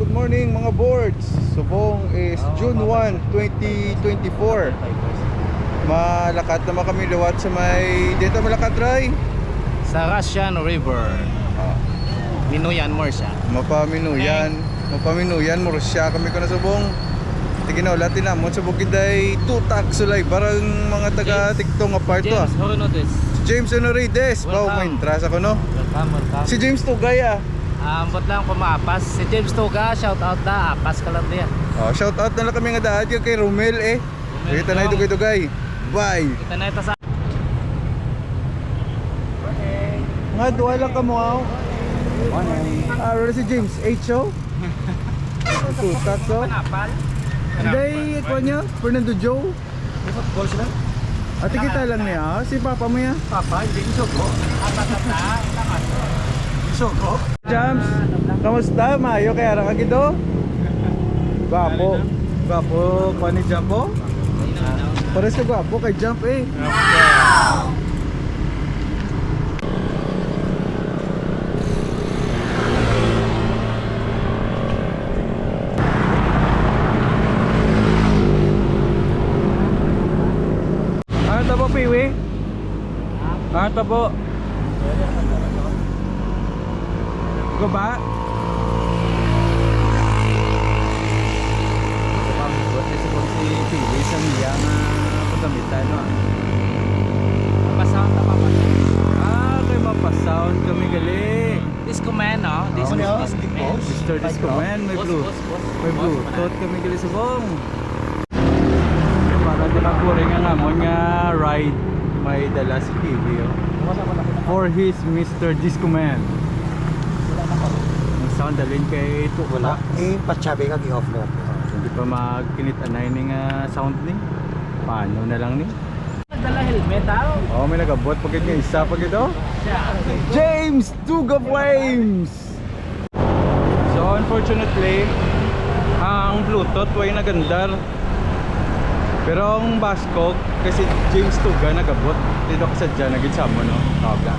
Good morning mga boards. Subong is June 1, 2024. Malakat naman kami liwat sa may dito malakat Ray. Sa Russian River. Minuyan mo siya. Mapaminuyan mo siya kami ko na subong. Tiginaw latin na mo sa bukid ay tutak sulay barang mga taga TikTok apart to. James Hornodes. James Honorides. Wow, may interest ako no. Welcome. Si James Tugaya. Ambot lang kumaapas. Si James Tuga, shout out na. Apas ka lang diyan. Oh, shout out na lang kami nga daad yung kay Romel eh. Kita na ito kay Tugay. Bye. Kita na ito sa... Nga duwa lang ka mo aw. Ano si James H.O. Tutak so. Panapal. Hindi, ikaw niya, Fernando Joe. Football sila. Ate kita lang niya, si papa mo ya. Papa, hindi isogo. Isogo. Jams, kamusta? Mayo kaya ra kagido? Gwapo. Gwapo pa ni Jampo? Pares ka gwapo kay Jump eh. Ano tabo piwi? Ano tabo? Goba? Si Piwi sa niya nga pagkamitan no? Mapasound na mapasound. Kay mapasound kami gali. Disco Man, no? Disco Man. Mr. Disco Man, may Bluetooth kami gali subong. Para din ako rin nga mo nga ride may dala si Piwi for his Mr. Disco Man. Ang sound dalhin kay ito wala. Pachabi ka gi-off na. Hindi pa magkinit-anay ning sound ni. Paano na lang ni? Dala helmet, Oh, may nagabot pagkat nga isa pag ito. James Tuga Flames. So unfortunately, ang Bluetooth way nagandar. Pero ang Bascog kasi James Tuga nagabot. Dito ka sadya naginsamo no. Kaga.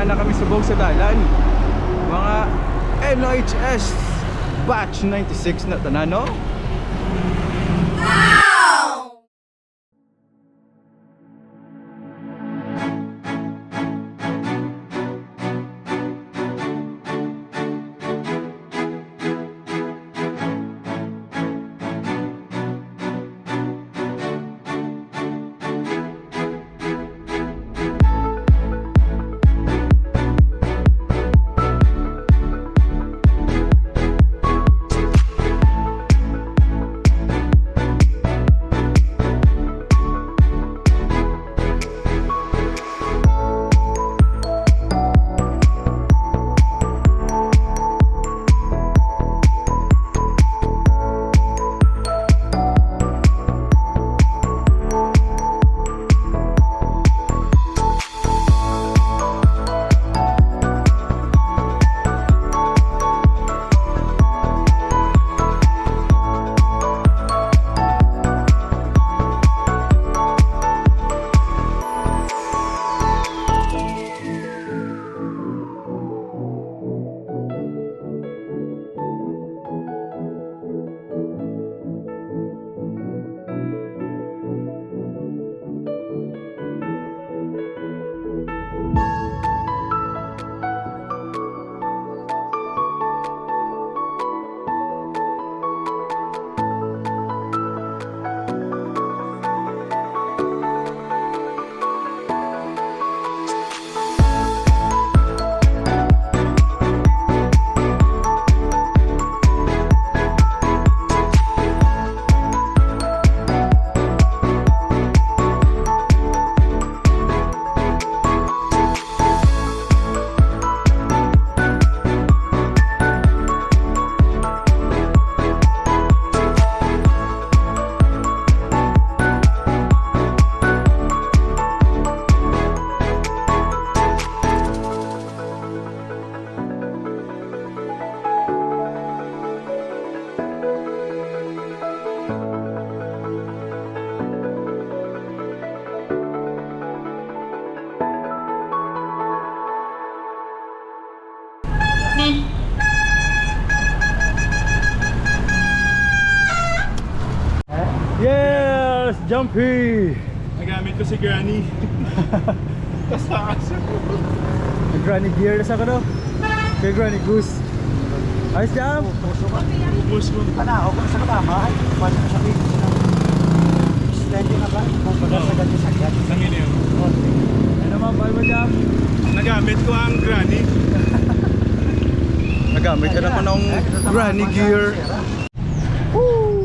Na kami subog sa dalan mga NHS batch 96 na tanano. Jumpy! Nagamit ko si Granny. Taas. Granny gear na sa kano? Kay Granny Goose. Ayos jam! Ubus mo. Ano, ako sa katama. Paano ko sabihin ko na. Sliding na ba? Kung baga sa ganyan sa ganyan. Tangin yun. Ano naman, paano mo jam? Nagamit ko ang Granny. Nagamit ka naman ng Granny gear. Woo!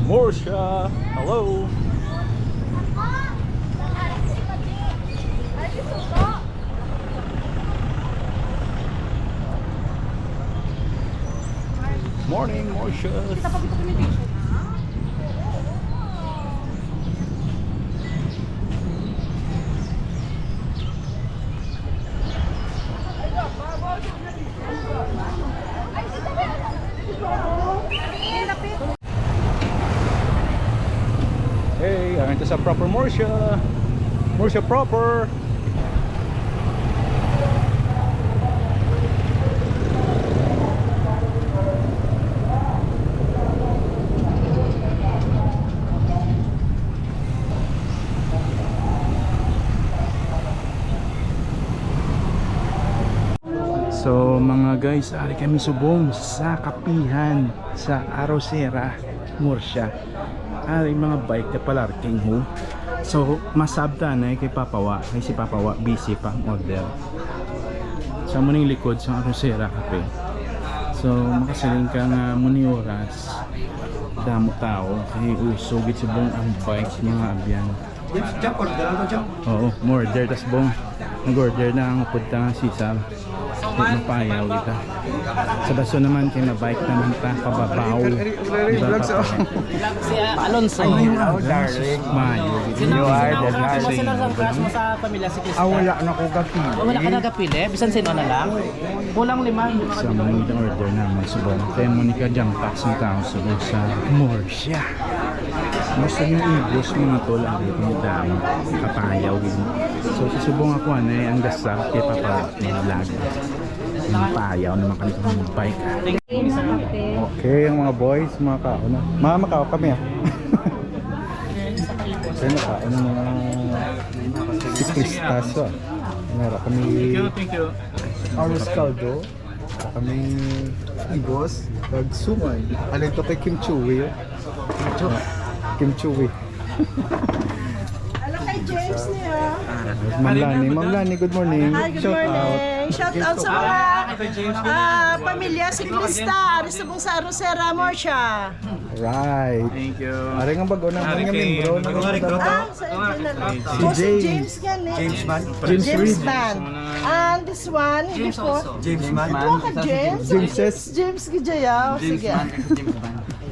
Morsha! Hello! Morning, Morsha! Hey, ang ito sa proper Morsha. Morsha proper. So mga guys, ari kami subong sa kapihan sa Arosera, Morsha. Ari mga bike na palarking ho. So masabta na kay Papawa, kay si Papawa busy pa order. Sa muning likod sa Arosera kape. So makasaling ka nga muni oras. Damo tao kay usugit subong ang bike mga abyan. Jump, order ako, jump. Oo, order tas bong nag-order na ang punta nga sisal. Mapayaw kita. Sa baso naman kay na bike naman ta pababaw. Diba pa? Si Alonso. Darling. Mayo. Sino You are the sino darling. ang crush mo sa pamilya si Krista? Wala na ko kapili. Wala ka nagapili? Bisan sino na lang? Kulang 5. Sa mga order naman subong. Kaya Monica jump packs ng tao subong sa Morsha. Gusto yung ibos mga tol ang itong dami. Kapayaw yun. So susubong ako ang gasal kay Papa ng vlog. Yung payaw naman kami ng bike. Okay, ang mga boys, mga kao na. Mga makao kami Kaya nakao ng mga siklistas Meron kami Aros Caldo. Meron kami Igos. Nagsumay. Ano ito kay Kim Chewy Kim Chewy. Hello kay James niya. Ma'am Lani, good morning. Hi, good morning. Shout out sa mga pamilya siklista. Aris na pong sa Arosera, Morsha. Right. Thank you. Ari nga bago ng mga membro ng Sa inyo na lang. Oh, si James yan eh. James man. James Van. And this one, hindi po. James man. Ito ka James? Jameses. James Gijaya. Sige.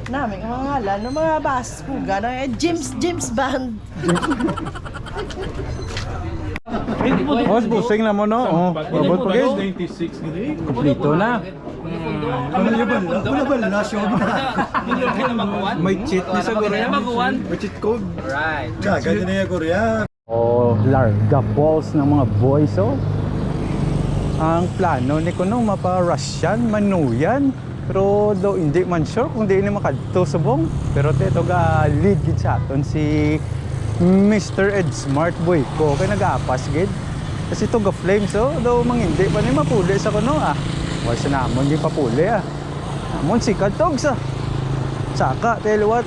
Namin, ang mga ngalan, ng mga baskuga. James Band. Oh, busing na mo no. Oh, babot pa guys. 96 gini. Kompleto na. Wala ba na siya na? May cheat ni sa Korea. May cheat code. Right. Ganyan na yung Korea. Oh, larga balls ng mga boys oh. Ang plano ni kuno mapa-Russian, manuyan. Pero do hindi man sure kung di ni makadto subong. Pero teto ga lead gid sa aton si Mr. Ed Smart boy ko kay nag-apas gid. Kasi to ga flames oh, do mangindi pa ni mapuli sa kuno Wala sa namon di papuli Amon sikat tog sa saka tell what.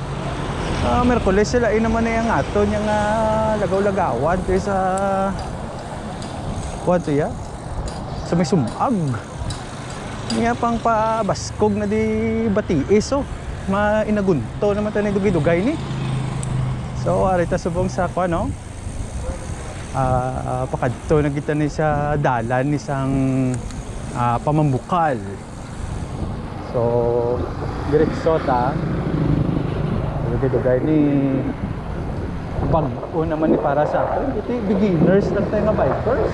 Merkules sila naman na yung aton yung lagaw-lagawan kaya sa what ya? Sa may sumag. Nga pang pabaskog na di batiis oh. Inagunto naman tayo dugay-dugay ni. So arita subong sa ko no. Pakadto na kita ni sa dalan ni sang pamambukal. So diretso ta. Dugay-dugay ni bago naman ni para sa atin. Ito beginners lang tayo nga bikers.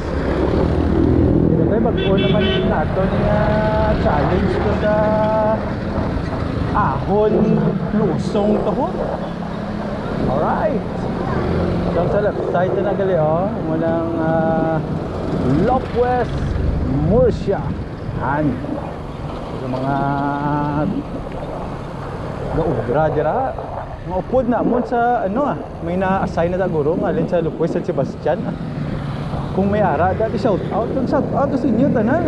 Dugay bago naman ni nato ni challenge ko sa ahon lusong to ho. Alright. So sa left side na gali walang Lopwest Morsha. Yan. Yung mga gaudra dira. Mga upod na mo sa ano may na-assign na guro ngalin sa Lupues at Sebastian. Kung may ara, dati shout out sa inyo tanan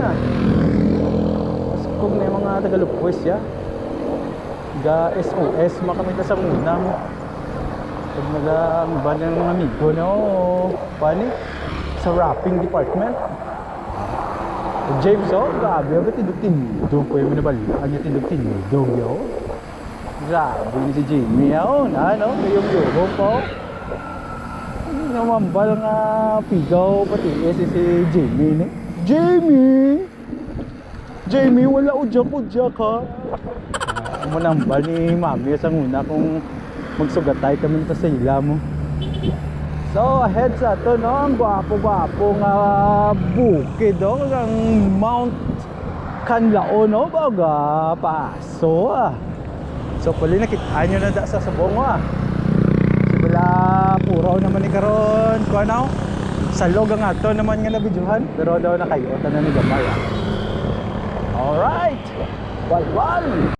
kung may mga taga Lupues ya. Ga SOS makamita sa muna mo. Pag nalang ba ng mga amigo no, pani sa wrapping department. James, oh, grabe, ang tinidog-tinidog ko yung minabalian niya tinidog-tinidog, yo. Grabe ni si Jimmy, yun, ano, yung euro po. Hindi naman ba nga pigaw pati si Jimmy, ne? Jamie, wala udyak-udyak, ha? Manambal ni Mami sa nguna kung magsugatay kami nito sa ila mo. So ahead sa to no, ang gwapo-gwapo nga bukid do, ang Mount Canlaon no, baga paso So pali nakita nyo na da sa Sabongo Sibala puraw naman ni karon ko ano, salog ang ato naman nga nabidyohan, pero daw nakayota na ni Gamay Alright, walwal.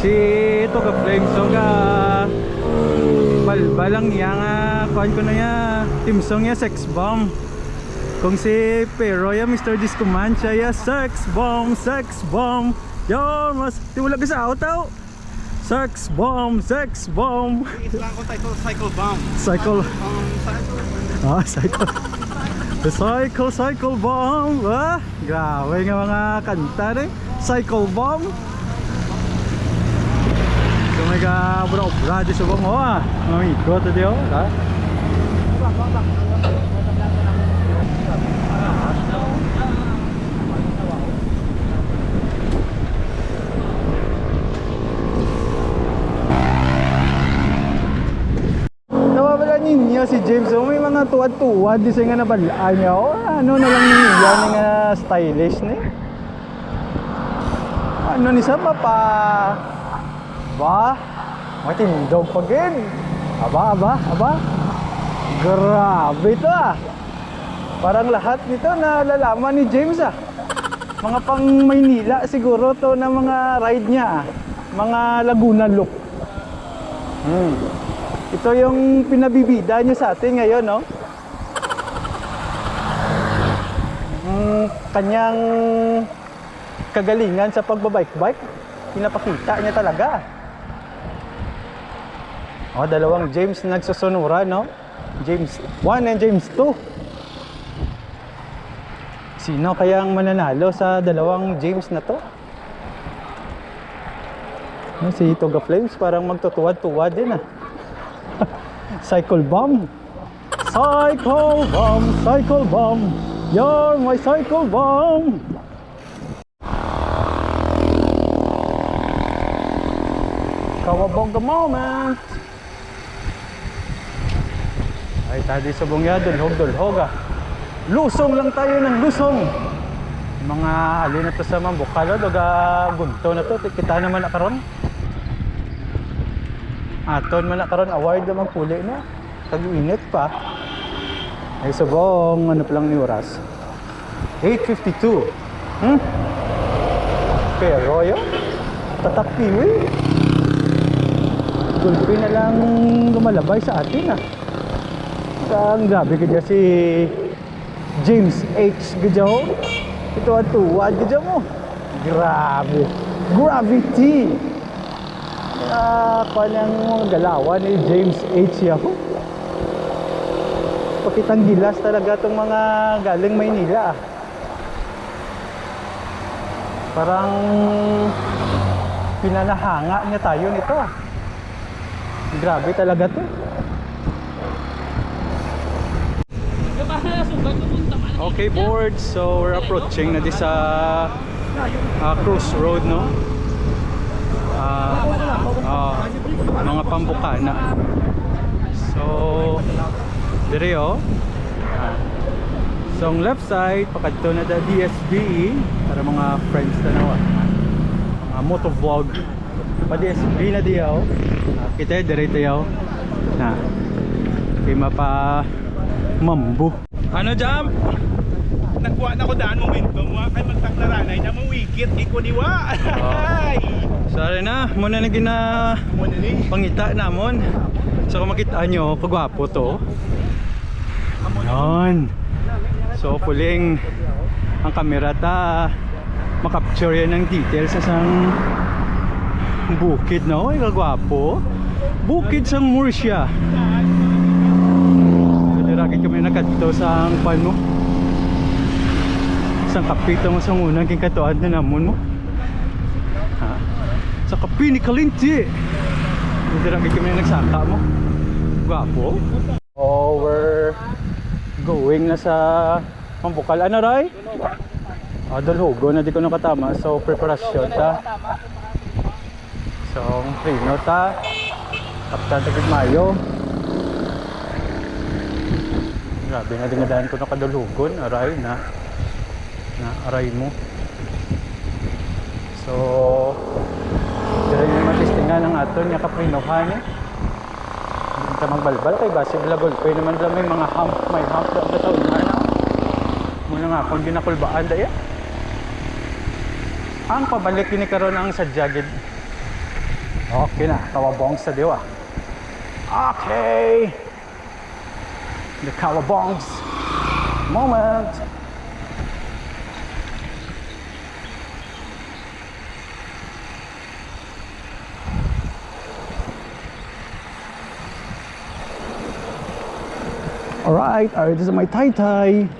Si ito ka Flames so ka balbalang niya nga kuhan ko na niya team song niya Sex Bomb. Kung si Pero ya Mr. Disco Mancha ya Sex Bomb yo mas tiwala ka sa auto Sex Bomb Islang ko title Cycle Bomb. Cycle Cycle Bomb grabe nga mga kanta rin Cycle Bomb. Mega obra di subong amigo to dio ha. Nawawala ninyo si James may mga tuwad-tuwad di sa nga nabalaan niya ano na lang niya nga stylish ni ano ni sa pa ba? Matindog pa gin. Aba. Grabe ito Parang lahat nito na lalaman ni James Mga pang Maynila siguro to na mga ride niya Mga Laguna look. Ito yung pinabibida niya sa atin ngayon no. Kanyang kagalingan sa pagbabike-bike pinapakita niya talaga. Dalawang James na nagsusunura, no? James 1 and James 2. Sino kayang mananalo sa dalawang James na to? Si Toga Flames parang magtutuwad-tuwad din Cycle Bomb. You're my Cycle Bomb. Kawabog the moment. Ay tadi sa bungya, dulhog ah. Lusong lang tayo ng lusong. Mga alin na to sa mga bukalo, doga gunto na to. Kita naman na karon. Aton man na karon, award naman puli na. Tag-init pa. Ay subong, ano pa lang ni oras? 8:52. Pero yun, tatakpiwi. Gulpi na lang lumalabay sa atin ah. Ang grabe ka dyan si James H. Gajaw. Ito ang tuwad ka mo. Grabe. Gravity. Kaya ng mga galawan ni James H. Yahoo. Pakitang gilas talaga itong mga galing Maynila. Parang pinanahanga niya tayo nito ah. Grabe talaga to. Okay board, so we're approaching na di sa cruise road, no? Mga Pambukana. So dire oh. So ang left side pakadto na da DSB para mga friends na nawa. Mga motovlog pa DSB na diyaw. Kita dire tayo na kay mapa mambu. Ano jam? Nakuha na ko daan momentum mo kay magtaklaranay na mo wikit iko niwa. Ay. Sorry na, muna na gina pangita namon. So kung makita nyo, kagwapo to. Yan. So puling ang kamera ta makapture yan ng details sa isang bukid, no? Ay kagwapo. Bukid sang Murcia. Diragit kami nakadto sa pan mo. Isang kapito mo sa unang kingkatuad na namon mo. Ha? Sa Kapini Kalinti. Diragit kami nagsaka mo. Gwapo. Oh, we're going na sa Pambukal. Ano ray? Dulhugo na di ko nakatama. So preparasyon ta. So prino ta. Kapta tagig Mayo. Grabe na dingadaan ko nakadulhugon. Aray na aray mo. So dire yung matistingan ng aton nga kaprinohan eh. Hindi ka magbalbal kay base bilagol pa naman lang may mga hump, may hump daw sa taon na. Muna nga kung ginakulbaan daya. Ang pabalik ni karon ang sadyagid. Okay na, kawabong sa diwa. Okay. The Kawabongs moment. Alright, this is my tai-tai.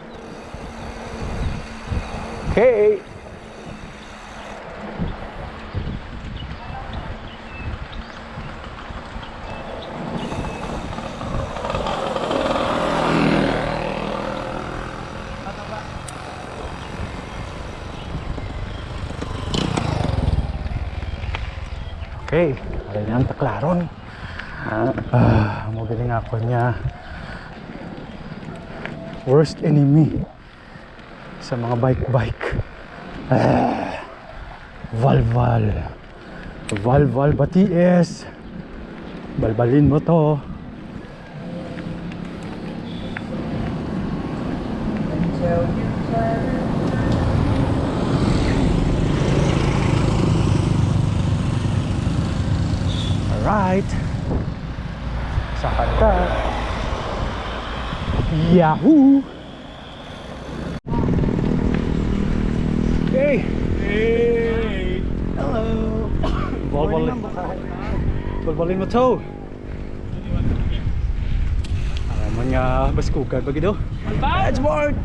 Okay. Okay, ay na ang taklaron. Magaling ako niya. Worst enemy sa mga bike. Valval Baties. Balbalin mo to. Alright. Sa kanta. Yahoo! Hey! Hey. Hello! Balbalin mo to! Alam mo nga baskugan pag ito. Let's board!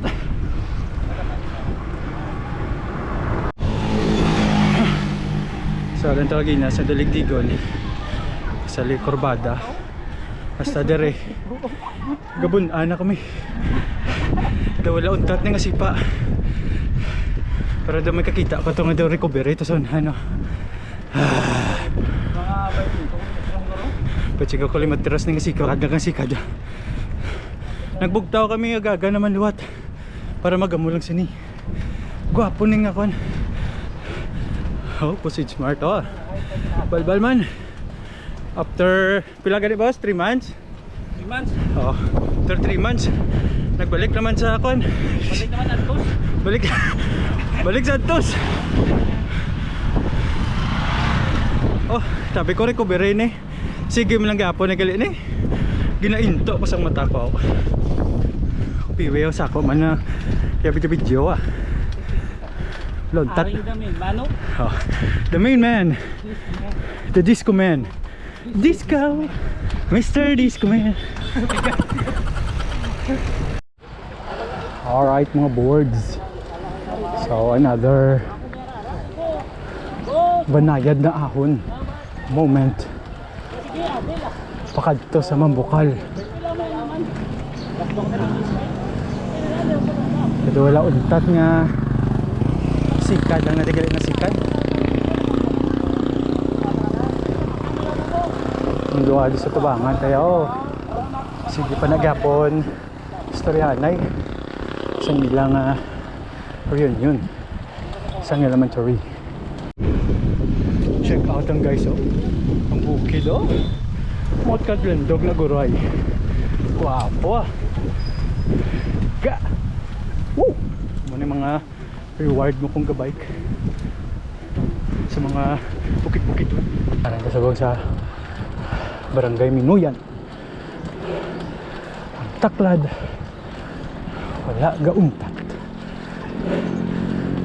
So, alam tawagin na sa Daligdigon sa Likurbada hasta dere gabunan na kami daw wala untat nga sipa pero daw may kakita ko ito nga daw recovery ito son ano pachigaw ko limatiras nga sikad nga sikad Nagbugtaw kami agaga naman luwat para magamulang sini. Gwapo ning ako. Oh, pusid smart oh. Balbal man. After pila gani boss? 3 months? 3 months. Oh, after 3 months nagbalik naman sa akon. Balik naman Antos. Balik. Balik sa Antos. Oh, sabi ko recovery ni. Sige mo lang gapon na gali ni. Ginainto ko sang mata ko. Piwew sa ako man na kaya video ah. Lontat. Aring damin, mano? Oh, the main man. The disco man. Disco. Mr. Disco Man. Alright mga boards. So another banayad na ahon moment pakadto sa Mambukal. Ito wala untat nga sikat lang natin na sikat. Ang luwado sa tubangan kaya sige pa nagyapon istoryanay sa nilang reunion sa elementary. Check out ang guys ang bukid mot kadlendog na guray. Guwapo ga woo muna mga reward mo kung kabike sa mga bukid-bukid. Parang kasabang sa Barangay Minuyan. Ang taklad wala gauntat.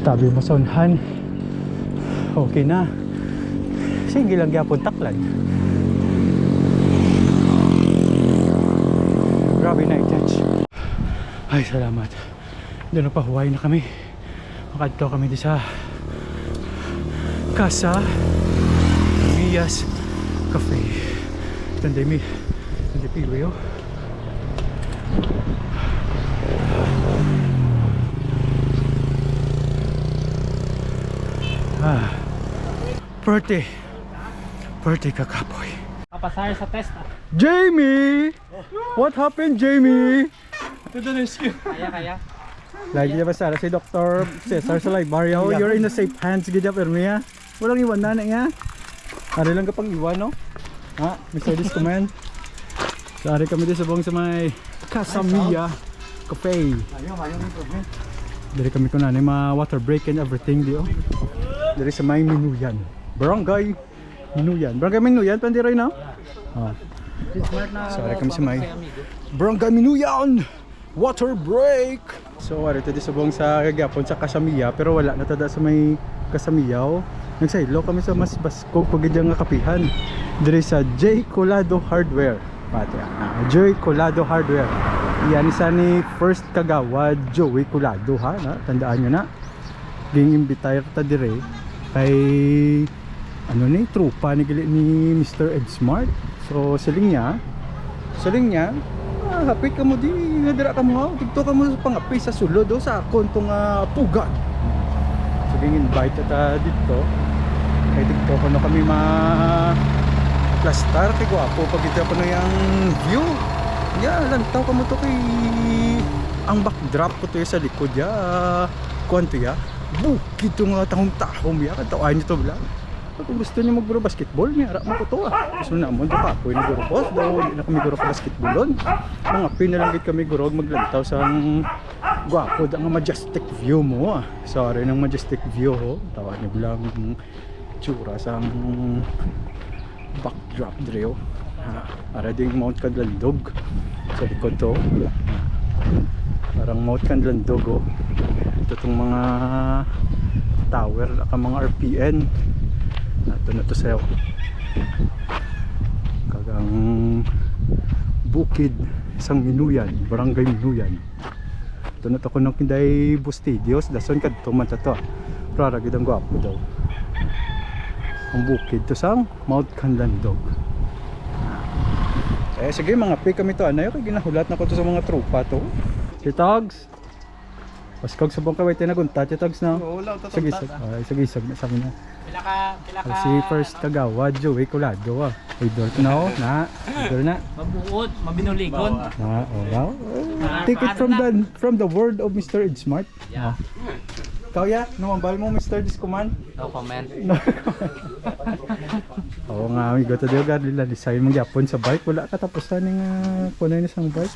Tabi mo sa unhan okay na. Sige lang gyapon taklad. Grabe na i-touch. Ay salamat. Doon na pa Hawaii na kami. Makadto kami di sa Casa Mia's Cafe. Tanday mi tanday piweyo. Birthday kakapoy. Kapasar sa test ah. Jamie! What happened, Jamie? Kaya. Lagi niya ba Sara si Dr. Cesar sa library? Oh, you're in the safe hands gid pero niya. Walang iwan na niya. Ari lang kapang iwan no? Ha, Mr. Disco Man. Sari kami din sa buong sa may Casa Mia Cafe. Dari kami ko na ma water break and everything di Dari sa may Minuyan. Barangay Minuyan. Barangay Minuyan pandiray na. Oh. Sari kami sa may Barangay Minuyan. Water break. So ari tadi sa buong sa gagapon sa Casa Mia pero wala na tada sa may Casa Mia. Nagsaylo kami sa mas baskog pagidya nga kapihan. Diri sa J. Colado Hardware. Pati J. Colado Hardware. Iyan isa ni first kagawad Joey Colado ha. Na? Tandaan nyo na. Ging imbitay ta dire kay ano ni trupa ni Mr. Ed Smart. So siling niya hapit ka mo di nadira ka mo tigto ka mo sa pangapi sa sulod sa akon tong pugan. So ging invite ta dito. Kay dito ko na kami plastar kay guwapo pag ito ko na yung view. Lantaw ka mo to kay ang backdrop ko to sa likod kuwanto bukid to nga tahong-tahong kantawan nyo to vlog. Kung gusto niyo magburo basketball niya, harap mo ko to Gusto na mo, doon pa po yung naguro post daw, hindi na kami guro ka basketballon. Mga pinalanggit kami guro maglantaw sa guwapo ang majestic view mo Sorry ng majestic view tawa niyo lang tsura sa backdrop drill. Para ding Mount Kadlandog sa likod to. Parang Mount Kadlandog Ito tong mga tower, mga RPN. Ito na to sa'yo. Kagang bukid isang Minuyan, Barangay Minuyan. Ito na to ko ng kinday Bustidios. Dason ka ito man to Para gidang gwapo daw. Ang bukid to sang Mount Kadlandog. Sige mga pick kami to kay ginahulat na ko to sa mga tropa to. Si Togs Paskog sa bong kaway tinagunta, titags na. Wala Isag-isag. Isag-isag na sa amin na. Pila ka. Si first kagawad, Joey Colado ah. Idol ko na oh, na. Idol na. Mabuot, mabinuligon. Na, oh, wow. Take it from the word of Mr. Edsmart. Yeah. Ikaw ya, numambal mo Mr. Discoman? No comment. Oo nga, amigo to diyo gad lila design mong gyapon sa bike wala katapusan ning kunay na sang bike.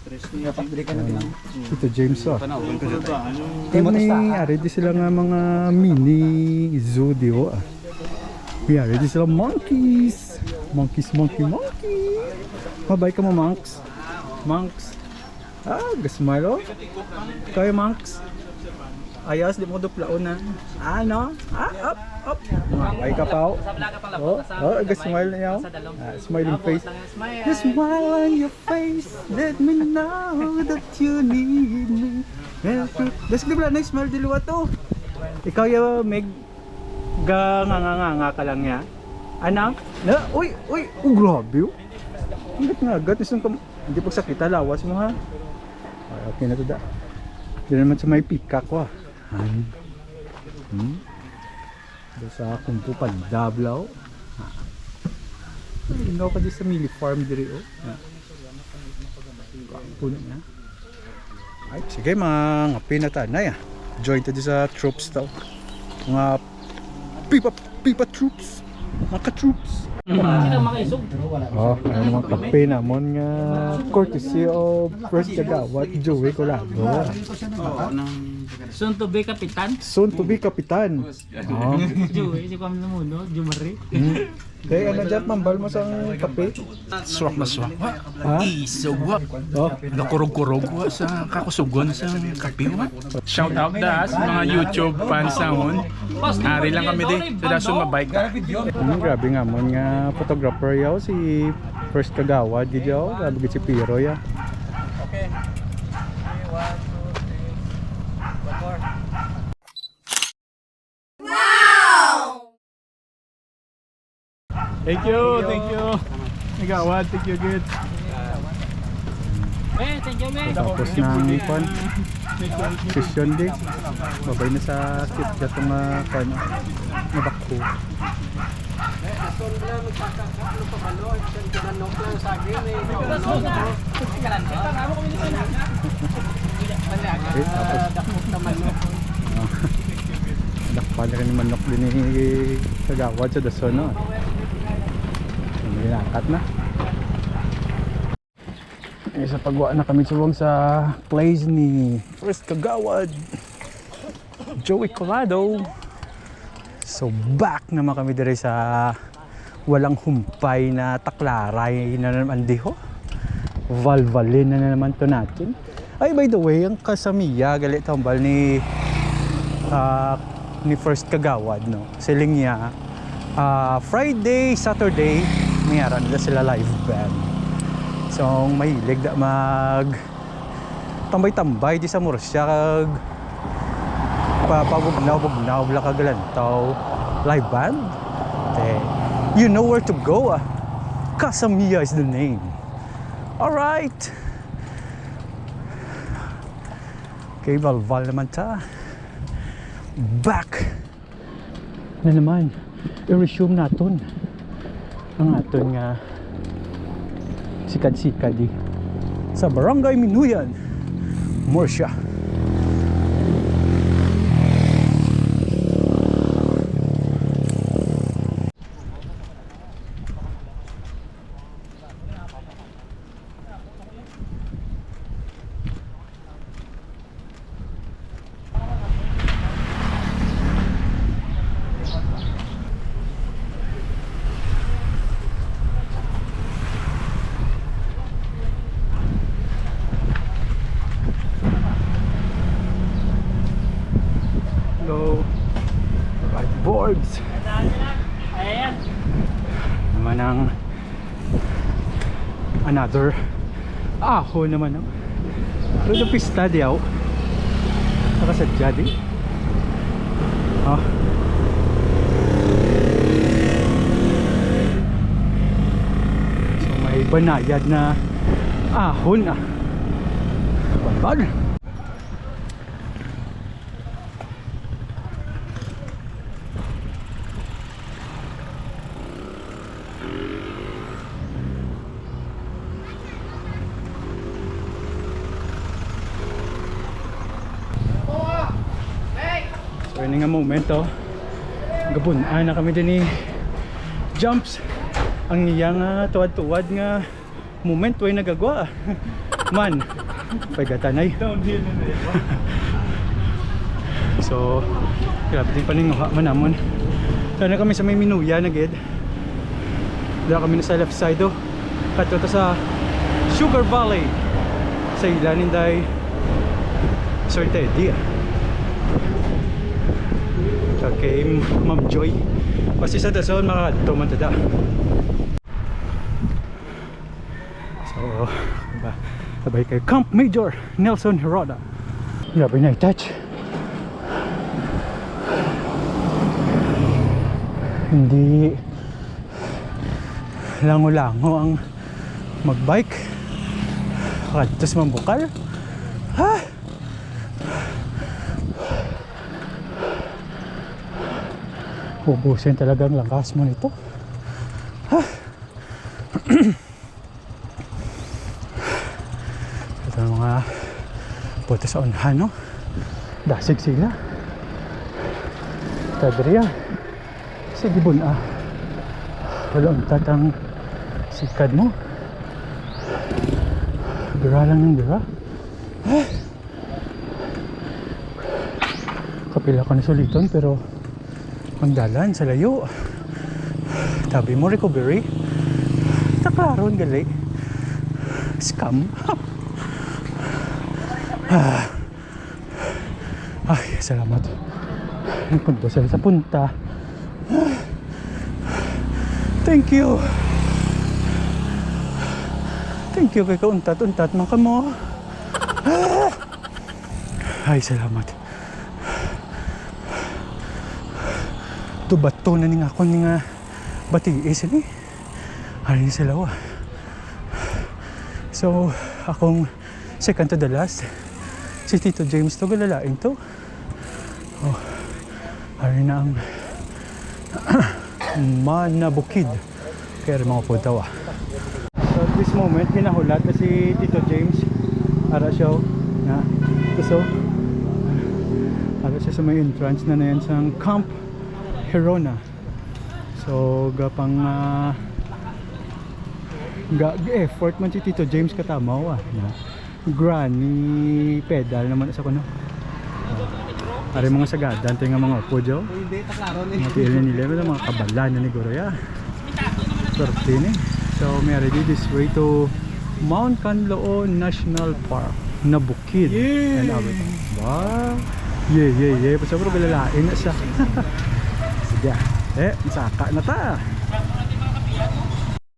Ito James oh. May ari di sila nga mga mini zoo diyo ah. May ari di sila monkeys. Monkey. Mabay ka mo monks. Ah, gasmile oh. Kayo monks. Ayos, di mo duplaon na. Ano? Up. Ay ka pa. Smile na yaw. Smiling face. The smile on your face. Let me know that you need me. Das di ba na smile diluwa to? Ikaw ya meg nga ka lang ya. Anak? Na, uy, grabe oh. Ngagat hindi pagsakita lawas mo ha. Ay, okay na to da. Di naman sa may pika ko ah. Sa akong po pandablaw. Hindi ka di sa mili farm diri oh. Puno na. Ay, sige mga pinatanay ah. Join ta di sa troops daw. Mga pipa troops. Mga troops. Oh, ano naman kape namon nga courtesy of first kagawad Joey Colado. Soon to be kapitan. Oh. Joey, si Kwam Namuno, Jumari. Kaya ano dyan, mambal mo sa kape? Swak na swak. Ha? Isugwa. Oh. Nakurog-kurog sa kakusugon sa kape. Shout out da sa mga YouTube fans naman. Ari lang kami di. Sa sumabike. Grabe nga mo nga photographer yaw si first kagawad yaw. Grabe si Piro ya. Thank you. Nagawad, thank you good. Thank you, man. Tapos ng pan session di. Babay na sa kit itong pan na bako. Okay, tapos dakpan na rin yung manok din ni kagawad sa dason no. Nilakat na. Sa pagwa na kami suwang sa place ni first kagawad Joey Colado. So back naman kami dire sa walang humpay na taklaray na naman diho. Valvalin na naman to natin. Ay, by the way, ang kasamiya galit tambal ni first kagawad no. Siling niya Friday, Saturday mayroon nila sila live band. So mahilig da mag tambay-tambay di sa Murcia kag pabugnaw bla kagalantaw live band. You know where to go ah. Kasamiya is the name. Alright. Okay, Valval naman ta. Back na naman. I-resume natin ang aton nga sikad-sikad sa Barangay Minuyan, Murcia. Right boards. Ayan. Naman ang another ahon naman. Pero yung pista diyaw. Nakasadya di. Oh. So may banayad na ahon ah. Bad. Pwede nga momento. Gabun, na kami din ni Jumps. Ang iya nga tuwad-tuwad nga moment way nagagwa. Man, pagatanay. So, grabe din paninguha man namon. Kaya kami sa may Minuya na gid. Dala kami na sa left side do. Kato to sa Sugar Valley. Sa ilanin day Sir Teddy. Okay, Ma'am Joy. Kasi sa dason makadto man tada. So, sabay kay Camp Major Nelson Heroda. Grabe na i-touch. Hindi lango-lango ang magbike. Kadtos mambukal. Ha? Ubusin talagang lakas mo nito. Ha? Ito ang mga puto sa unhan, no? Dasig sila. Tadriya. Sige bun, walang tatang sikad mo. Gira lang ng gira. Kapila ko na suliton pero ang dalan sa layo. Tabi mo recovery. Takaroon gali. Scam. Ay, salamat. Nagpunta sila sa punta. Thank you. Thank you kay kauntat-untat man ka mo. Ay, salamat. Tubato na ning ako ning batiis ni. Hari ni sila wa. So, akong second to the last. Si Tito James to galalain to. Oh, hari na ang manabukid. Kaya mga puntawa. So at this moment, hinahulat na si Tito James. Ara siya na so ara siya sa may entrance na yan sa Camp Herona. So gapang effort man si Tito James katamaw na granny pedal naman sa kuno. Ari mga sagadan tayo nga mga upo dyan. Mga piilin nila mga kabalan na ni Goroya. Swerte ni. So may ready this way to Mount Canloo National Park na bukid and everything. Wow. Yeah. Basta pero galalain na siya. Sige. Masaka na ta.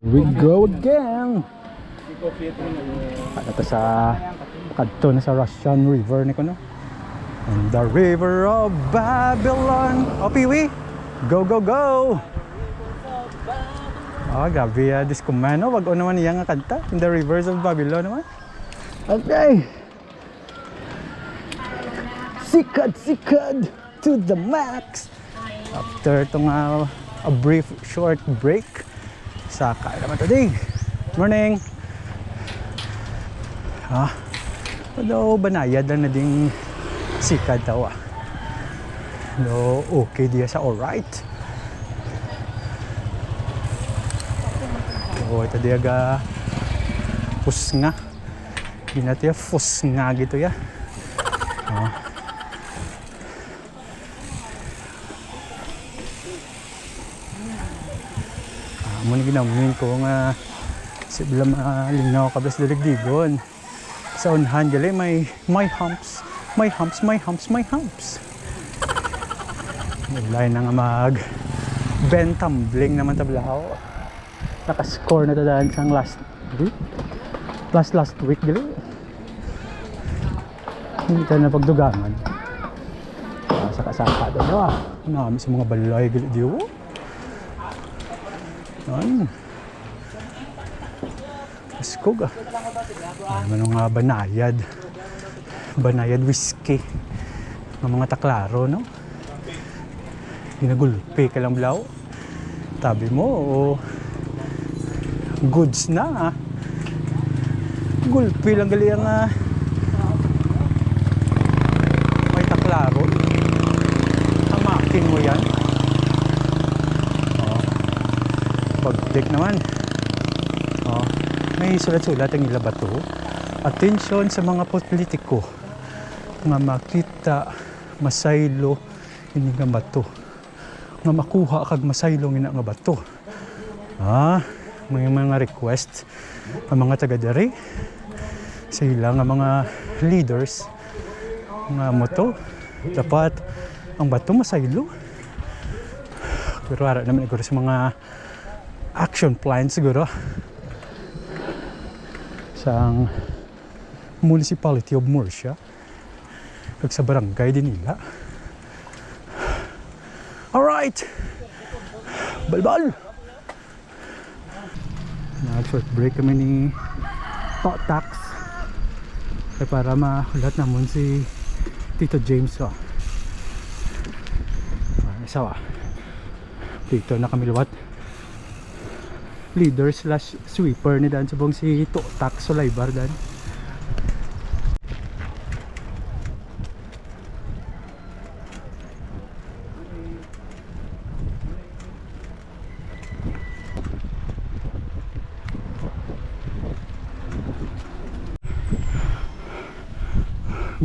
We go again. Ito sa kadto na sa Russian River ni kuno. On the river of Babylon. Oh, Piwi. Go. Oh, gabi diskumano. Wag o naman iyang kanta. In the rivers of Babylon naman. Okay. Sikad to the max. After itong a brief short break. Saka naman today. Morning. Although banayad lang na ding sikad daw no, okay diya sa alright. So ito diya ga fusnga. Ginatiya fusnga gitu ya. Muna ginamin ko nga si bilang linaw kablas daligdigon. Sa unhan gali may humps. My humps. Naglain na nga ben tumbling naman tablahaw. Naka-score na tadaan sang last week gali. Hindi tayo na pagdugangan. Saka-saka daw Nami sa mga balay gali diyo. Yan. Askog Ano nga banayad whiskey ng mga taklaro, no? Ginagulpi ka lang blaw. Tabi mo goods na gulpi lang gali ang may taklaro. Pagdekin mo yan. Oh. Pagdek naman. Oh. May sulat-sulat ang ila bato. Atensyon sa mga politiko nga makita masaylo ini nga bato. Nga makuha kag masaylo nga bato. May mga request ang mga taga-dere sa ilang mga leaders nga moto dapat ang bato masaylo. Pero ara naman siguro sa mga action plan siguro sa municipality of Murcia kag sa barangay din nila. Alright, balbal. Nag-short break kami ni Tax para mahulat naman si Tito James. Isawa dito na kami luwat. Leader slash sweeper ni Dan subong si Tax Solaybar Dan.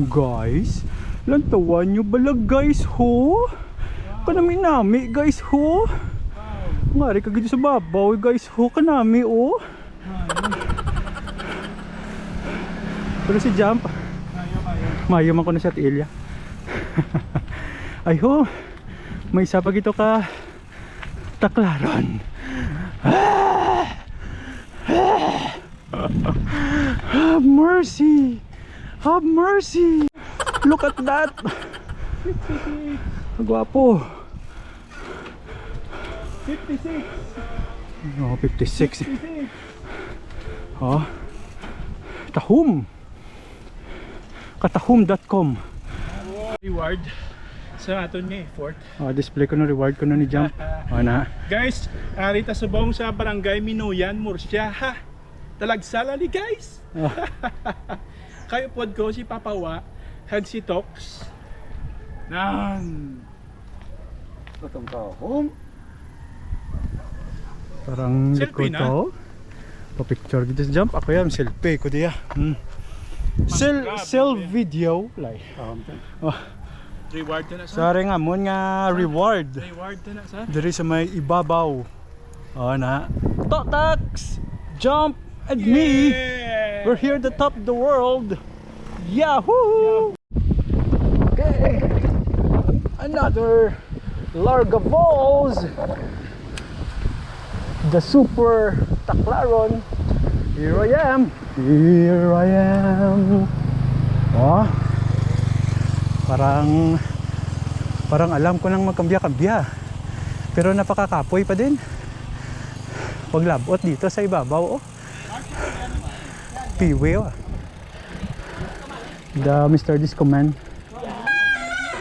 Guys, lantawan nyo balag guys ho. Kanami-nami guys ho. Ngari ka gito sa babaw guys ho. Kanami oh. Pero si Jump mayo man ko na siya at Ilya. Ay ho, may isa pa gito ka taklaron. Have mercy. Have mercy! Look at that! Gwapo! 56! Oh, 56. Oh. Tahum! Katahum.com. Reward sa aton nga effort. Oh, display ko na reward ko na ni Jump. Oh na. Guys, arita subong sa barangay Minoyan, Murcia. Ha? Talagsala ni guys. Oh. Kayo pod ko si Papawa, hag si Tox. Nan. Patong kahom. Parang Selfie likod to. Pa-picture dito sa Jump. Ako yan, selfie ko diya. Sell video. Like. Oh. Reward na sa. Sari nga mo nga reward. Reward na sa. Diri sa may ibabaw. Oh na. Tax, Jump, and me. We're here at the top of the world. Yahoo! Okay. Another Larga Falls. The super Taclaron. Here I am. Here I am. Oh. Parang alam ko nang magkambya-kambya. Pero napakakapoy pa din. Paglabot dito sa ibabaw oh. Piwe oh. The Mr. Disco Man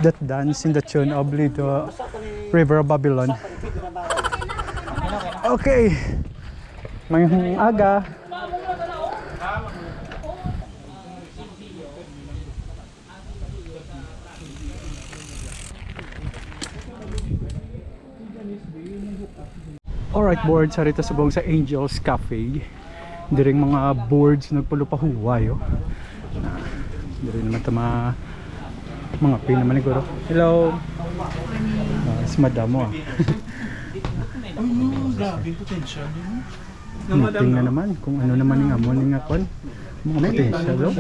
that dance in the tune of the River of Babylon. Okay. Ngayong aga. Alright boards, harita subong sa Angels Cafe. Diring mga boards nagpalupahuway oh. Diri naman ito mga pin naman siguro. Hello. Si madam mo ah. Grabe potential yun. Meeting na naman kung ano naman yung amon yung akon. Mga potential oh.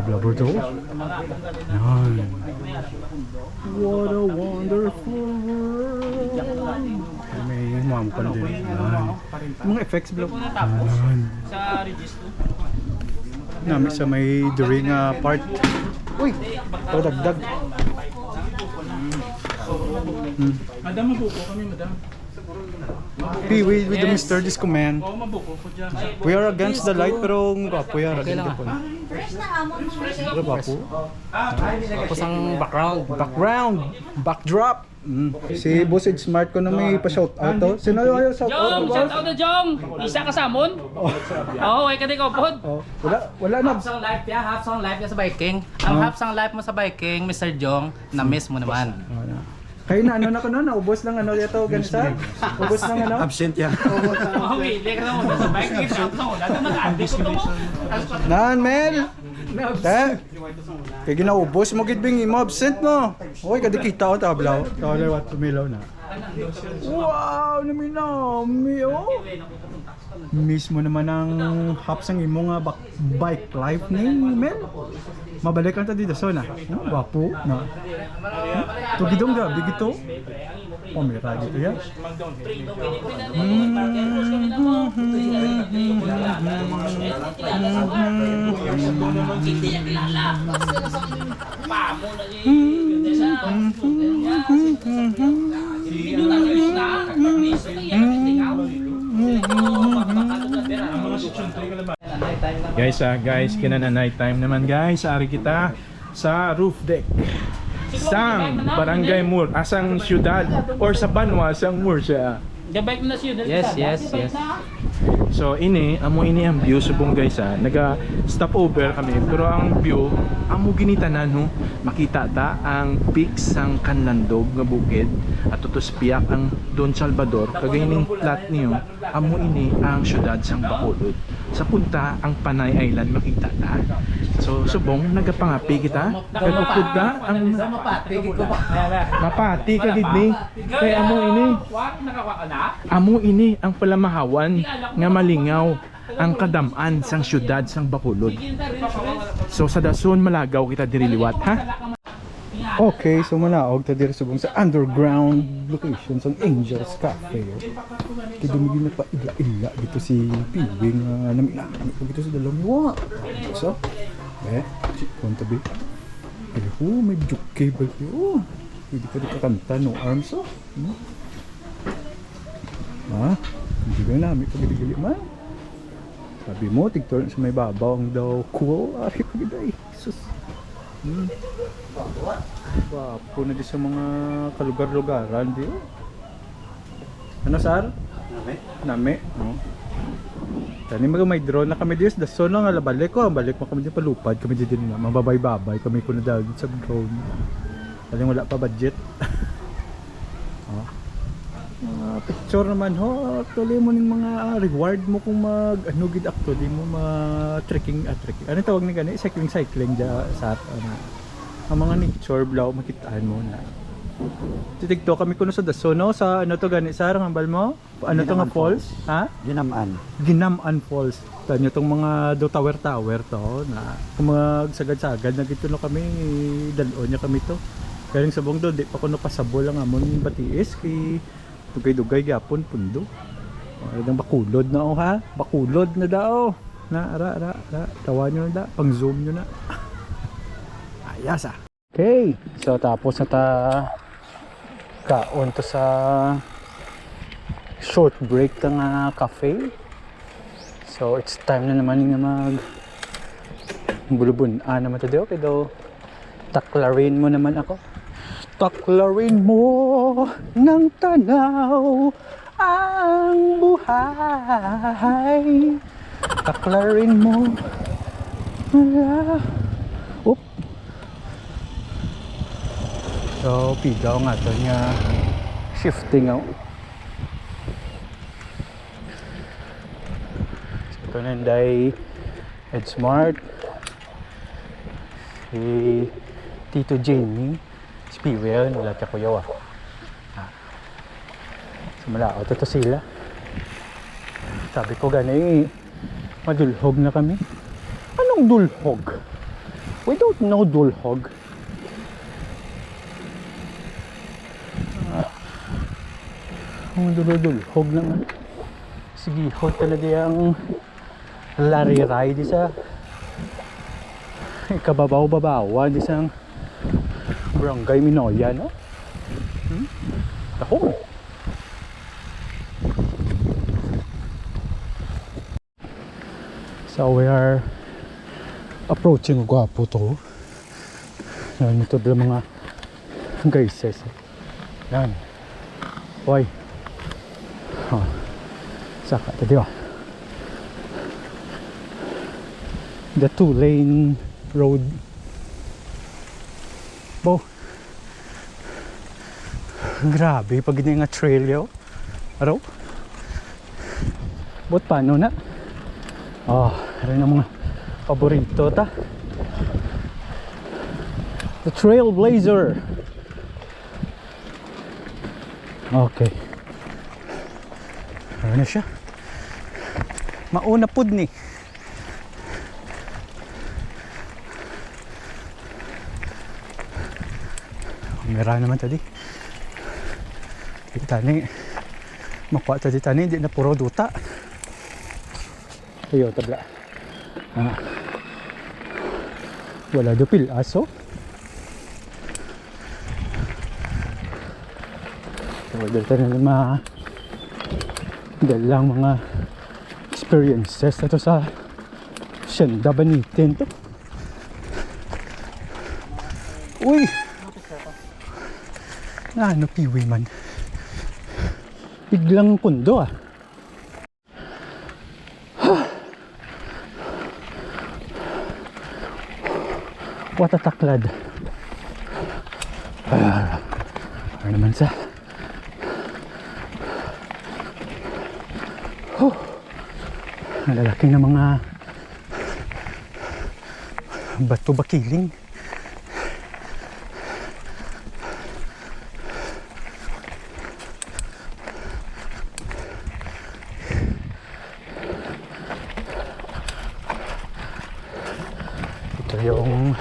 Blabber to. Yan. What a wonderful world. May mom ko din. Mga effects blog. Sa register. Namin sa may during part. Uy! Padagdag. Madam, mabuko kami, madam. Piwi with the Mr. Disco Man. Oo, mabuko ko dyan. We are against the light pero gwapo yan. Pero gwapo. Tapos ang background. Backdrop. Si Bossage Smart ko na may pa-shoutout to. Sino yung shoutout? Jong! Shout out na Jong! Isa ka samon? Oo, ay ka di ko pod. Oh, wala na. Half song life ya, half song life ya sa biking. Ang half song life mo sa biking, Mr. Jong, na-miss mo naman. Kayo na ano na ko no, naubos lang ano dito ganisa. Ubos lang ano. Absent yan. Oh, wait. Leka na muna sa bike. Kita ako sa muna. Ito mag-adik ko to mo. Nan Mel. Kaya ginaubos mo gid bing imo absent no. Oy kada kita ko tablaw. Tawaler wat tumilaw na. Wow, naminami oh. Miss mo naman ang haps ang imo nga bike life ni Mel. Mabalik ka ta dito so na. No, wapo na. Tugidong gabi gito. Pamira gitu ya. Guys, kinana night time naman guys. Ari kita sa roof deck sang Barangay Mur, asang syudad or sa Banwa sang Mur siya. Gabay mo na siya. Yes. So amo ini ang view subong guys ha. Naga stop over kami pero ang view amo ginitanan ho. Makita ta ang peaks sang Kanlandog nga bukid at tutos piyak ang Don Salvador kagay ning plat niyo. Amo ini ang syudad sang Bacolod. Sa punta ang Panay Island makita ta. So subong nagapangapi kita. Kagupod ta ang mapati ka gid ni. Kay amo ini. Amo ini ang palamahawan nga malingaw ang kadam-an sang syudad sang Bacolod. So sa dason malagaw kita diri liwat ha. Okay, so manaog ta diri subong sa underground location sa Angels Cafe. Kaya dumigil na pa ila dito si Piwing namin dito sa dalawang wa. So, konta bi. May juk cable yo. Hindi ka dito kanta no arms oh. Hindi ba namin pagdigali man. Sabi mo, tigtor sa may babaw ang daw cool. Ari ko giday. Sus. Wapo na di sa mga kalugar-lugaran di oh. Ano sar? Nami. Oh. Tani may drone na kami dis. Dason lang balik ko. Balik mo kami di palupad. Kami di din na. Mababay-babay. Kami ko na dagit sa drone. Tani wala pa budget. Picture naman ho. Tuloy mo ng mga reward mo kung mag-anugid actually mo ma-trekking. Ano tawag ni gani? Cycling dya sa ang mga nature blaw makitaan mo na. Titigto kami kuno sa daso no sa ano to gani sarang ambal mo? Ano to nga falls? Ha? Ginaman Falls. Tanyo tong mga do tower to na kung magsagad-sagad na gito no kami dalon niya kami to. Karing sabong do di pa kuno pasabol ang amon batiis kay dugay-dugay gyapon pundo. Ang Bacolod na ha? Bacolod na daw. Na ara tawa nyo na da, pang zoom nyo na. Ayas ah. Okay, so tapos na ta kaon to sa short break ta nga cafe. So it's time na naman nga mag bulubun naman ta daw pero taklarin mo naman ako. Taklarin mo ng tanaw ang buhay. Taklarin mo. Oop. So, pigaw nga ito niya. Shifting out. So, ito na day EdSmart. Si Tito Jamie. Spiwell, wala ka kuyaw Sumala ako to sila. Sabi ko gani madulhog na kami. Anong dulhog? We don't know dulhog. Ang dulhog naman. Sige, hot talaga yung lariray di sa kababaw-babawan di sa Barangay Minoya, no? Ako. So we are approaching Gwapo to. Yan ito lang mga gayses. Yan. Hoy. Saka ito diba? The 2-lane road. Bo. Grabe, pag hindi nga trail yo. Araw? But paano na? Oh, rin ang mga paborito ta. The Trailblazer. Okay. Ano na siya? Mauna pud ni. Mera naman tadi. Kita ni makuha tadi tani di na puro duta. Ayo tabla. Wala dupil aso. Order tayo na dalang mga experiences na to sa Sienda Banitin to. Uy! Ano piwi man? Biglang pundo ah. What a taklad. Ano naman sa lalaki na mga bato bakiling. Ito yung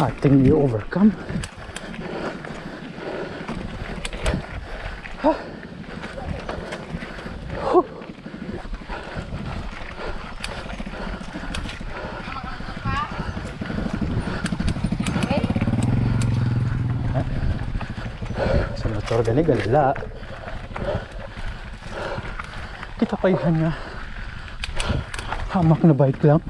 ating i-overcome. Sa motor gani galala. Kita payhan nga hamak na bike lang.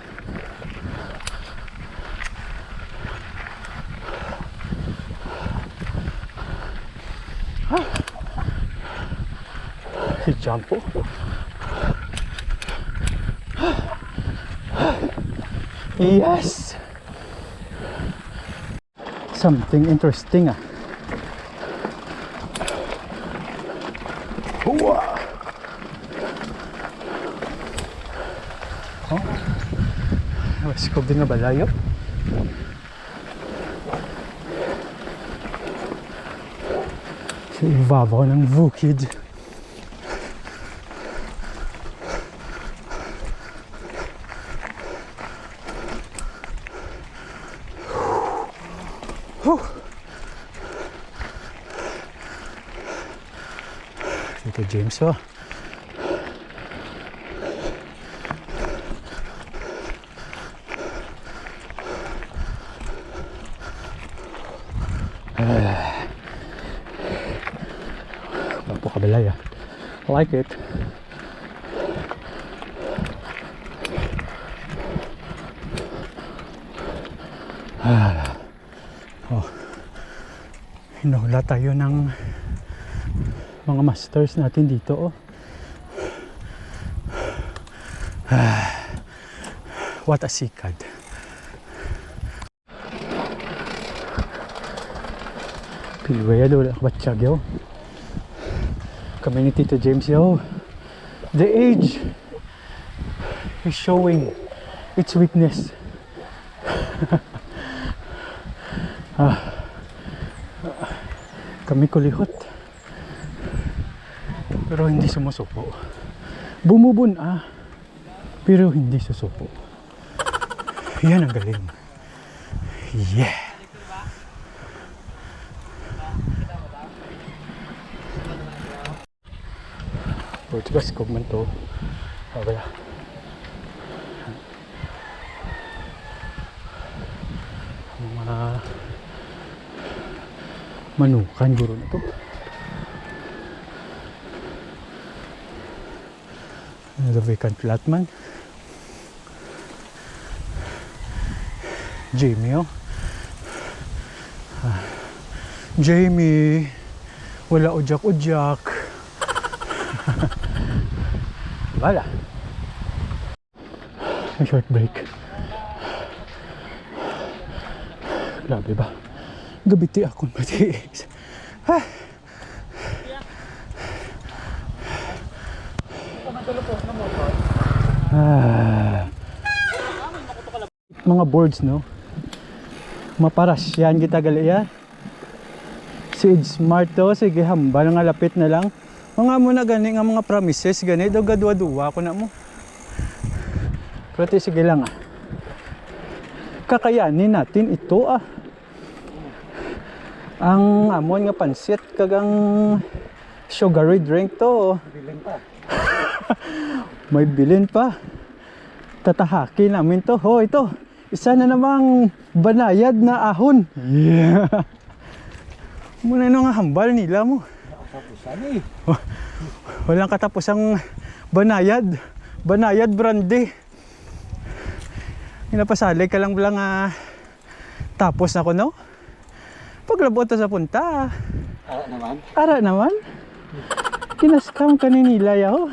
Si Jumpo. Yes! Something interesting ah. Wow! Oh. Wasikog din nga balayo. Sa ibabaw ng bukid. Ito James oh. Bapo kabalay ah. I like it. Oh. Hinahula tayo ng mga masters natin dito oh. What a sikad. Pilwaya daw wala kabatsyag yo. Kami ni Tito James yo. The age is showing its weakness. Kami kulihot. Pero hindi sumusupo. Bumubun pero hindi susupo. Yan ang galing. Yeah. Portugas kog man to. Okay. Mga manukan guro na to. The vacant lot man. Jamie oh. Jamie, wala ujak-ujak. Wala. A short break. Grabe ba? Gabiti akong matiis. Mga boards, no? Maparasyan kita gali ya. Si Smart to, sige hambal nga lapit na lang. Mga mo na gani nga mga promises gani daw gadwa-duwa ko na mo. Pero sige lang kakayanin natin ito Ang amon nga pansit kagang sugary drink to. May bilin pa. Tatahakin namin to. Ho, ito. Isa na namang banayad na ahon. Yeah. Muna nga hambal nila mo. Walang katapusang banayad. Banayad brandy. Inapasalig ka lang tapos na ko, no? Paglabot sa punta. Ara naman. Kinaskam ka ni nila yaw.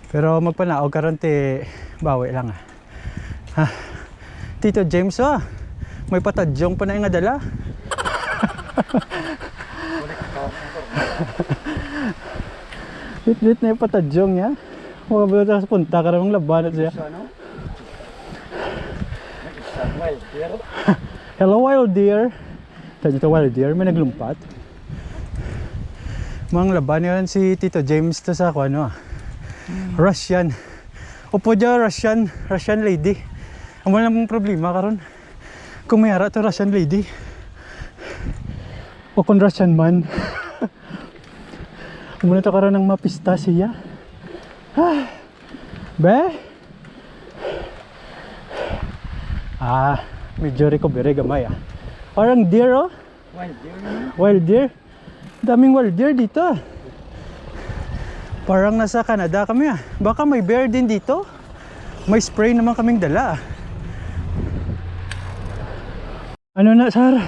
Pero magpanaog ka ron bawi lang Tito James may patadyong pa na nga dala. Lit na yung patadyong niya. Mga sa punta ka rin laban at siya. Hello wild deer. Ito wild deer, may naglumpat. Mga laban yan si Tito James to sa ako Russian. Upo dyan Russian lady. Ang wala namang problema karon. Kung may ara to Russian lady. O kung Russian man. Muna to karon ng mapista siya. Be? Medyo recovery gamay Parang deer Wild deer. Wild deer. Daming wild deer dito. Parang nasa Canada kami Baka may bear din dito. May spray naman kaming dala. Ano na, Sar?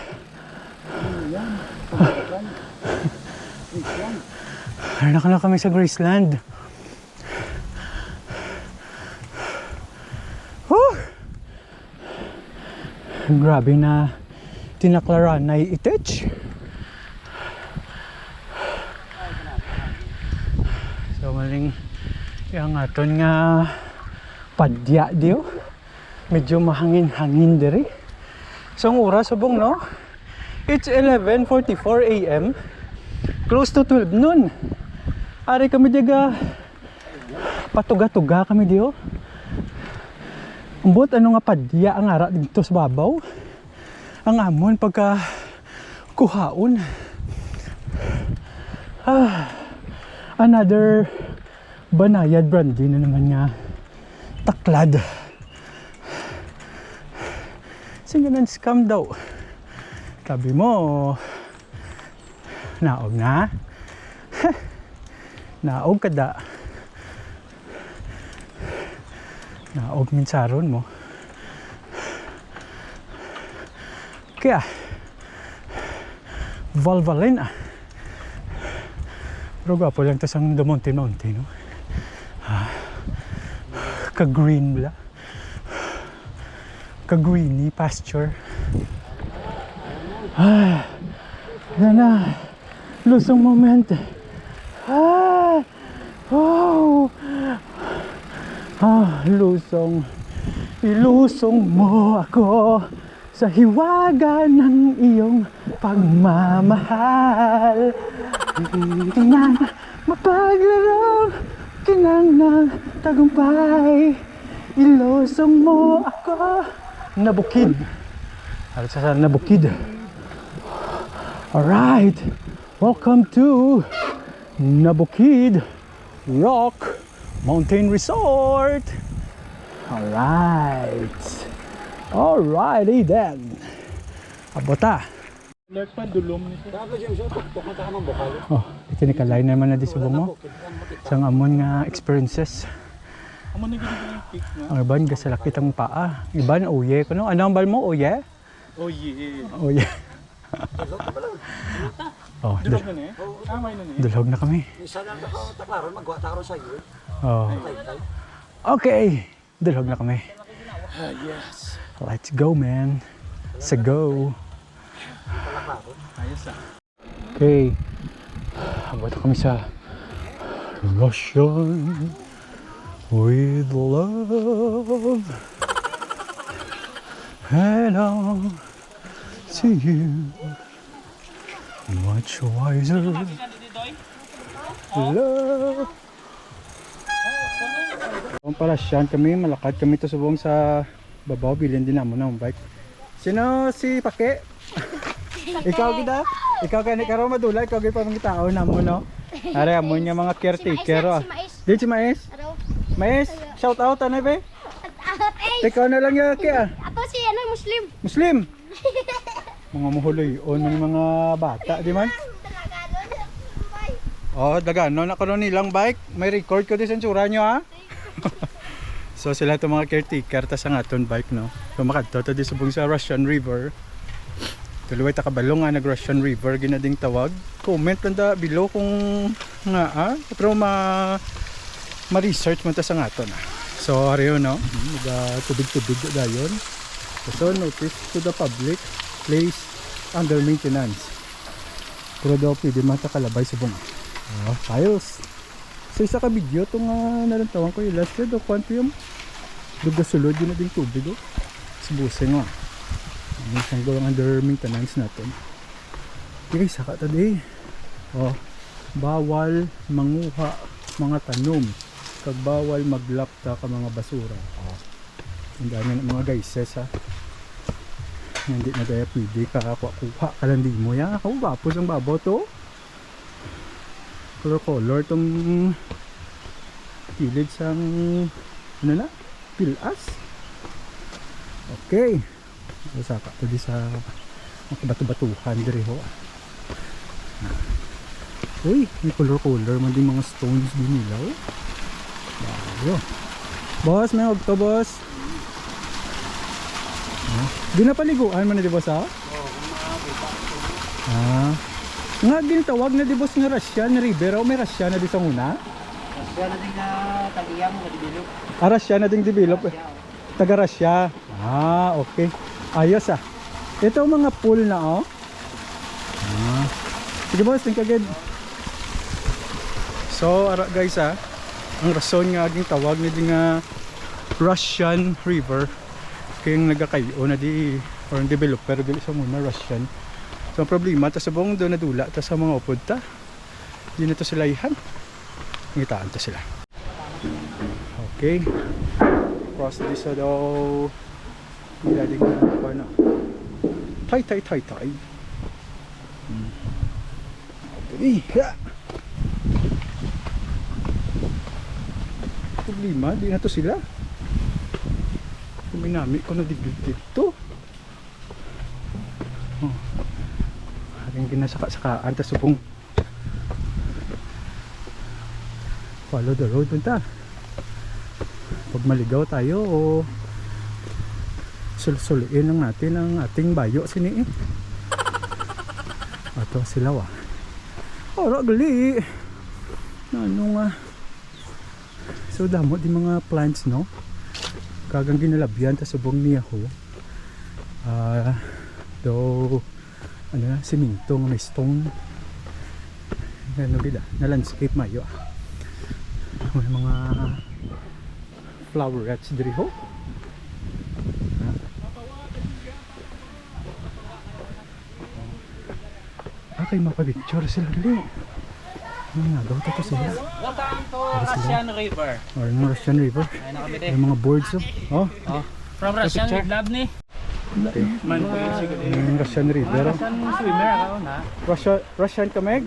Harap na kami sa Graceland. Grabe na tinaklaran na itech. So maling yung aton nga padya diyo. Medyo mahangin-hangin diri. So ang oras subong no? It's 11:44 AM. Close to 12 noon. Ari kami diga patuga-tuga kami diyo. Ambot ano nga padya ang ara dito sa babaw. Ang amon pagka kuhaon. Another banayad brandy na naman nga taklad. Singanan scam daw. Sabi mo naog na. Naog kada. Naog minsaron mo. Kaya Valvalin pero gwapo lang ito sang The Mountain Mountain no? Ka-green bla. Ka-greeny pasture. Yan na. Lusong moment. Lusong. Ilusong mo ako sa hiwaga ng iyong pagmamahal. Kinang mapaglaro, kinang na tagumpay. Ilusong mo ako. Nabukid. Ano sa nabukid? Alright. Welcome to Nabukid Rock Mountain Resort. Alrighty then. Abota. Alert pa dulom nito. Ito ni kalay naman na disubong mo. Sang amon nga experiences. Amo na gid yung pick na. Ang iban gasalakit ang paa. Iban oye ko no. Ano ang bal mo oye? Oye. Oye. Dulog na ni. May na ni. Dulog na kami. Isa lang ako taklaron, magwa taron sa iyo. Okay. Dulog na kami. Yes. Let's go man. Let's go. Okay. Abot kami sa Russian with love. And I'll see you much wiser. Love. Kung para siyan kami, malakad kami to subong sa babaw, bilhin din naman ng bike. Sino si Pake? Ikaw kita? Ikaw gani karo madula, ikaw gani pa mga tao namo no? Are amo nga mga caretaker ah. Di si Mais? Mais, shout out ano be? Ikaw na lang ya kaya. Ako si ano Muslim. Muslim. Mga muhuloy on mga bata, di man? Oh, dagano na ko nilang bike. May record ko di sa tsura nyo ha. So sila itong mga caretaker tas ang aton bike no. Kumakadto to di subong sa Russian River. Tuluway ta kabalo nga nag Russian River ginading tawag. Comment lang da below kung nga pero ma-research man ta sa aton. So ariyo no, tubig-tubig dayon. So notice to the public, place under maintenance. Pero daw pwede matakalabay subong. Files. So isa ka video itong nalantawan ko yung last year daw kwanto yung duga sulod yun na ding tubig subusing nga yung isang gawang under maintenance natin. Okay, saka today bawal manguha mga tanom kag bawal maglapta ka mga basura. Ang dami ng mga gayses ha, hindi na kaya pwede ka kuha ka lang di mo yan. Ako bapos ang babaw to, color itong kilid sang ano na pilas. Okay, saka ito di sa batu-batuhan diri ho. Uy, may color man din mga stones din nila oh. Bago boss, may huwag to boss. Di na paliguan man na di boss ha? Nga ginitawag na di boss nga Russian River o may Russian na di sa una? Russia na din na tagiyang na develop. Russian na ding develop. Taga Russia. Okay. Ayos ito mga pool na oh. Sige boss, think again. So guys ang rason nga aging tawag na di nga Russian River kayong nagakayo na di or developer dili sa muna Russian. So ang problema ta sa buong doon nadula ta sa mga upod ta. Di na to sila ihan. Ngitaan ta sila. Okay. Cross this daw. Niladig na pa na. Tay. Okay. Problema, di na to sila. Kuminami ko na dito. Aking ginasaka-sakaan ta subong follow the road punta. Pag maligaw tayo o sulsuliin lang natin ang ating bayo sini ato sila gali ano nga. So damo di mga plants no kagang ginalabyan ta subong niya ho do ano na, siminto nga may stone ano gila na landscape mayo may mga flowerets diri ho. Okay, mapapicture sila dali. Daw to sila. Welcome to Russian River. Or yung Russian River. Ayun na kami din. Yung mga boards From Russian with love ni. Okay. Yung Russian River. Russian swimmer ako na. Russian kameg?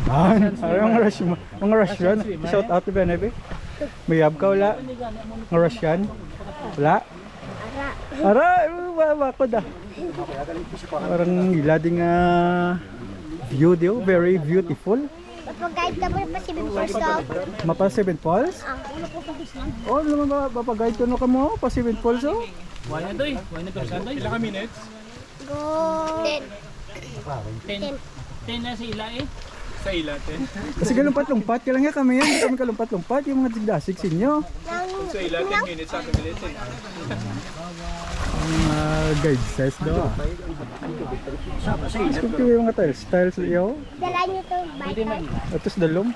Mga Russian. Shout out to Benebe. Mayab ka wala? Mga Russian? Wala? Ara, wako da. Parang ilading view dio, very beautiful. Mag-guide ka pa 7 Falls daw. Mapa 7 Falls? Oh, naman papaguide ko no ka mo pa 7 Falls oh. Why na doy? Why na persan doy? Ilang minutes? Go. 10. 10 na sila eh. Sa ilatin. Kasi kalumpat-lumpat, kailan nga kami yan, hindi kami kalumpat-lumpat, yung mga tigdasig sa inyo. Sa ilatin, minutes sa minutes. Ang guide says daw. Gusto ko yung mga tiles iyo. Dala niyo to, bike. Atos dalom.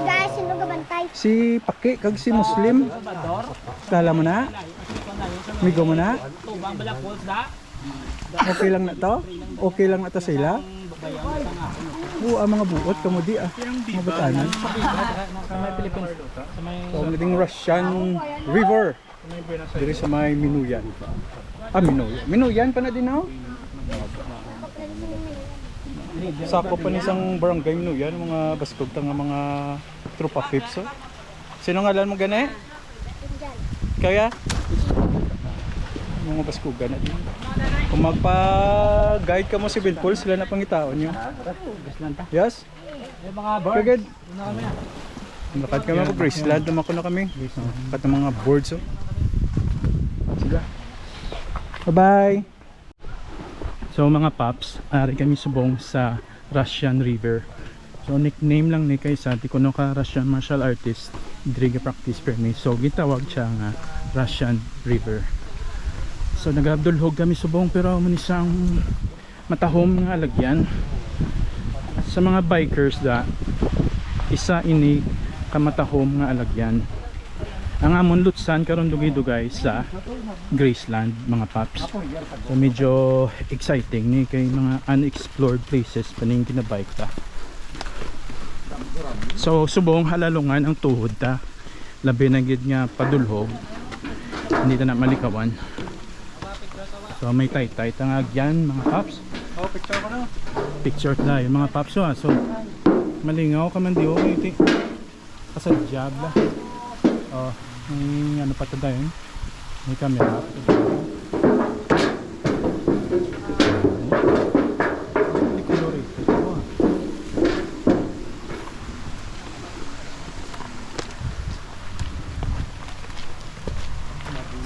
Guys, sino ka bantay? Si Paki, kag si Muslim. Kala mo na? Migo mo na? Tubang bala pulse da. Okay lang na to? Okay lang na to sila? Ang mga buot, kamudi mga batanan. Sa may Philippines. Sa may... So, ang naging Russian River. Diri sa may Minuyan. Minuyan. Minuyan pa na din ako? Sako pa ni isang barangay Minuyan, mga baskog nga mga tropa fips. Oh. Sino nga mo gani? Kaya? Mga baskogan na din. Kung magpa-guide ka mo si Bilpol, sila na pangitaon nyo. Yes? Yung mga birds. Kagad. Lakad kami ako, Graceland, dumako na kami. Lakat ng mga boards. Oh. Sila. Bye-bye! So mga paps, ari kami subong sa Russian River. So nickname lang ni kaysa di kuno ka Russian martial artist, diri practice permi. So gitawag siya nga Russian River. So nagabdulhog kami subong pero man isang matahom nga lagyan. Sa mga bikers da isa ini kamatahom nga alagyan. Ang amon lutsan karon dugay-dugay sa Graceland mga paps. So medyo exciting ni kay mga unexplored places paning kinabike ta. So subong halalungan ang tuhod ta. Labi na gid nga padulhog. Hindi ta na malikawan. So may taytay tangagyan mga paps. Oh, picture ko na. Picture tayo mga paps. So malingaw ka man di o iti. Kasadyab la. Oh, may ano pa tayo yun? May camera. Hindi color ito.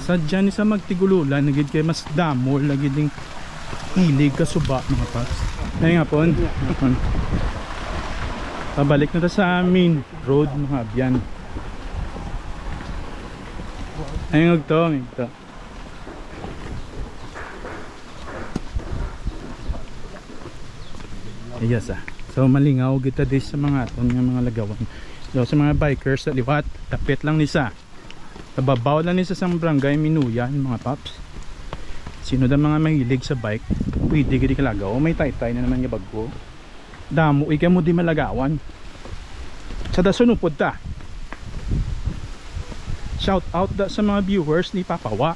Sadya ni sa magtigululan, nagid kay mas damol, lagi ding hilig ka suba mga paps. Ay nga po. Pabalik na ta sa main road mga abyan. Ayun ito. Yes So malingaw kita dis sa mga aton nga mga lagawan. So sa mga bikers sa liwat, tapit lang nisa. Tababaw lang nisa sa barangay Minuyan mga paps. Sino da mga mahilig sa bike, pwede gidi kalagaw. O may taytay na naman nga bagko. Damo ikaw mo di malagawan. Sa dasunupod ta. Shout out da sa mga viewers ni Papawa.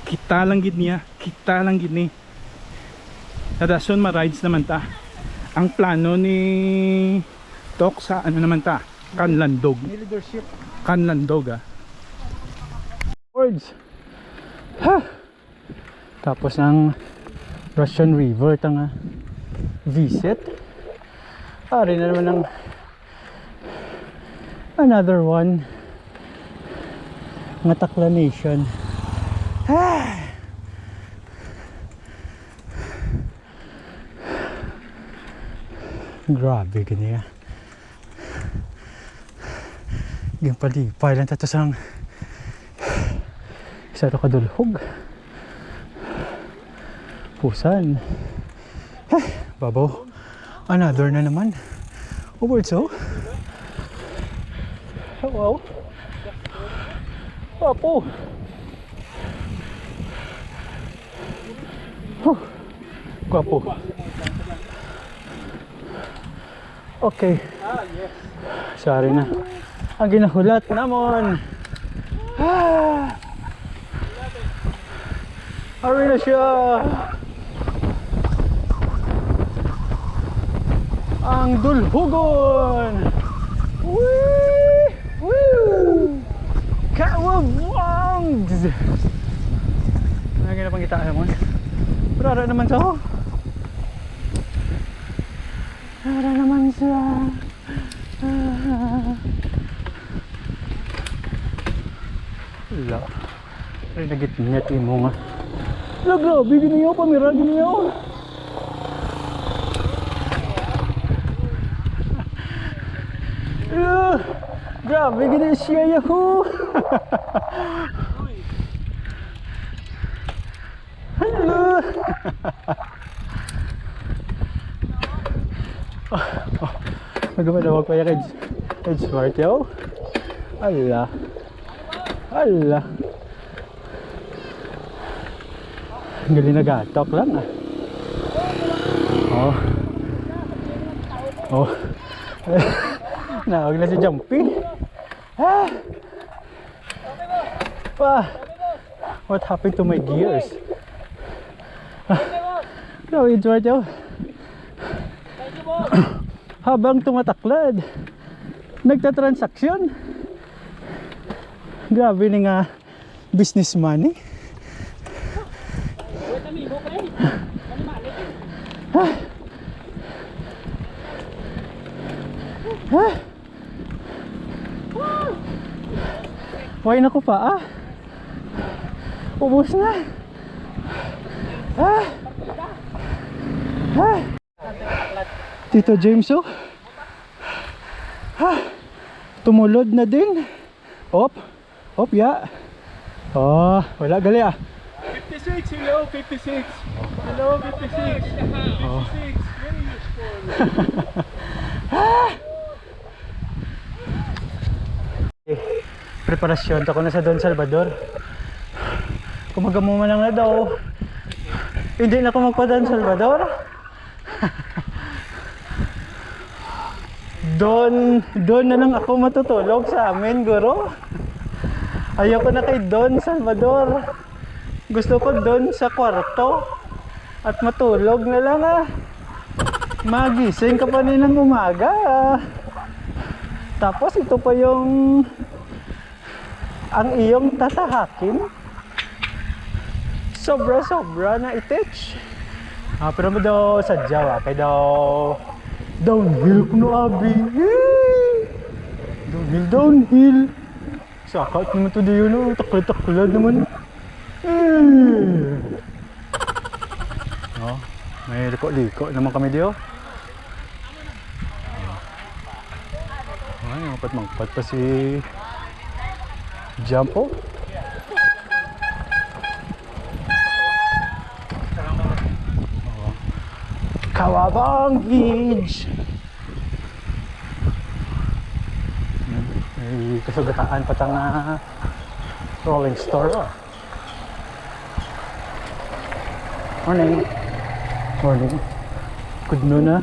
Kita lang gid niya, kita lang gid ni. Tadason ma-rides naman ta. Ang plano ni Tok sa ano naman ta? Kanlandog. Leadership. Kanlandog Words. Ha. Tapos ang Russian River tanga visit. Ari na naman ang another one nga Taklanation. Grabe gani yung palipay lang tato sang isa to kadulhog pusan. Babaw another na naman over so. Wow. Wapo. Guwapo. Okay. Sorry na. Ang ginahulat namon. Hurry na siya. Ang dulhugon. Wee! Woo! Kawawongs! Ano na pang kita naman? Para naman sa ho. Para naman sa wala. Ay nagit-net mo nga. Wala, grabe, ginayaw, pamira, ginayaw. Grabe gini siya yahoo! Hello! Magamadawag pa yan kay Smart yaw. Ala. Ala. Galing nagatok lang ah. Oh. Oh. Nawag na si Jumpy. Ah. What happened to my gears? Grabe, Smart yaw. Habang tumataklad, nagtatransaksyon. Grabe ni nga businessman eh. Why na ko pa ah? Ubus na. Tito James oh. Tumulod na din. Op, ya. Oh, wala gali ah. 56, hello, 56. Hello, 56. 56, very useful. Preparasyon ako na sa Don Salvador. Kumagamo man lang na daw. Hindi na ako magpa Don Salvador. Doon na lang ako matutulog sa amin, guro. Ayoko na kay Don Salvador. Gusto ko doon sa kwarto at matulog na lang ah. Magising ka pa rin ng umaga ah. Tapos ito pa yung ang iyong tatahakin. Sobra na itich. Pero mo daw sadyaw kay daw downhill kuno abi. Downhill. Sakat naman to diyo no, taklad naman. Oh, may liko naman kami diyo. Ay, mangpat pa si Jumpo. Kawabang Beach. May kasugataan pa tang rolling store oh. Morning. Good noon ah.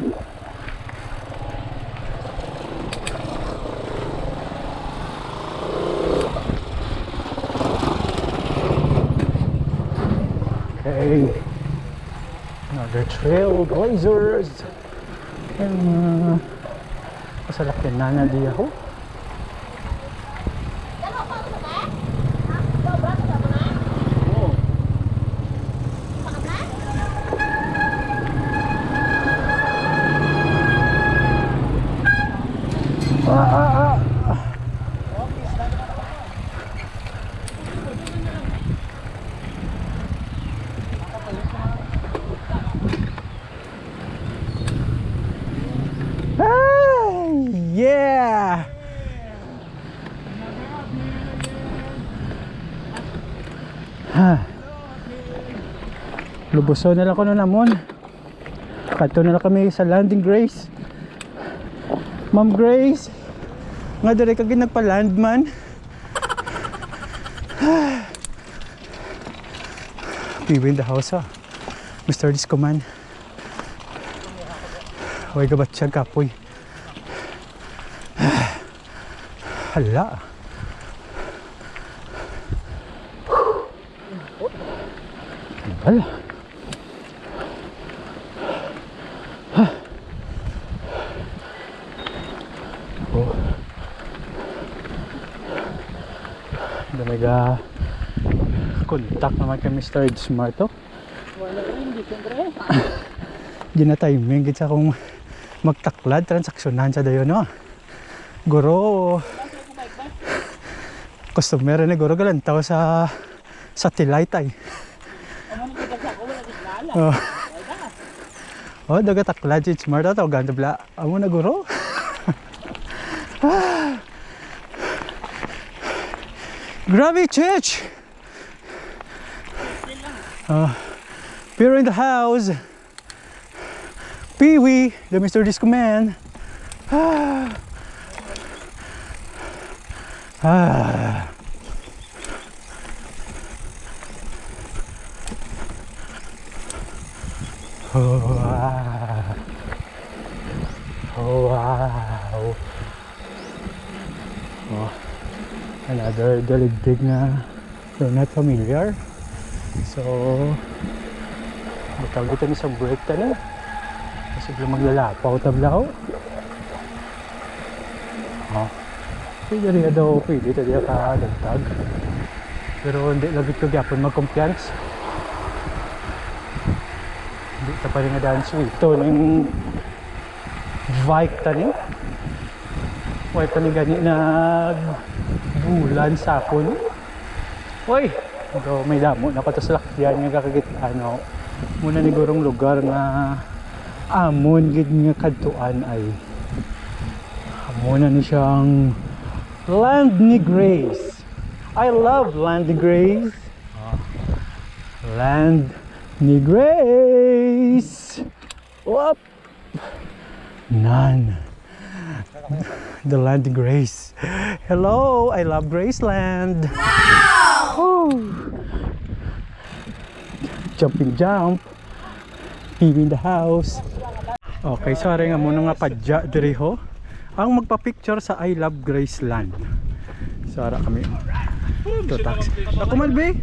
Okay. Another Trailblazers. Pasalakyan na di ako. Yeah! Lubuso na lang ko na namon. Kato na lang kami sa landing Grace. Ma'am Grace, nga dere ka ginagpa-land man. People in the house ah. Mr. Disco man. Huwag ka ba't siya kapoy? Hala. Hala. Oh. Dalaga kontak naman kay Mr. Smart oh. Gina-timing gid sa akong magtaklad transaksyonan sa dayon no. Guro customer na guro galantaw sa satellite ay. Oh, daga taklad si Smart ato ganda bla. Amo na guro. Grabe, Church! Peter in the house. Pee-wee, the Mr. Disco Man. Ah. Ah. Oh, wow. Oh, wow. Oh, another daligdig na we're not familiar. So, butang kita ni sa break ta na. Kasi bigla maglalapaw tablaw. Oh. Pwede rin daw, pwede tayo ka dagdag. Pero hindi lagi ko gyapon mag-compliance. Hindi ta pa rin nga daan suwito ng bike tani. Huwag pa ni gani na bulan sa akon. Uy! So, may damo na patos lakyan nga kakagit ano. Muna ni gurong lugar nga amon gid nga kadtuan ay muna ni siyang Land ni Grace. I love Land ni Grace. Land ni Grace. Whoop. None. The Land ni Grace. Hello, I love Graceland. Wow. Jumping jump. TV in the house. Okay, sorry nga muna nga padya diri ho. Ang magpa-picture sa I love Graceland. Sara kami. Ito taxi. Ako man be.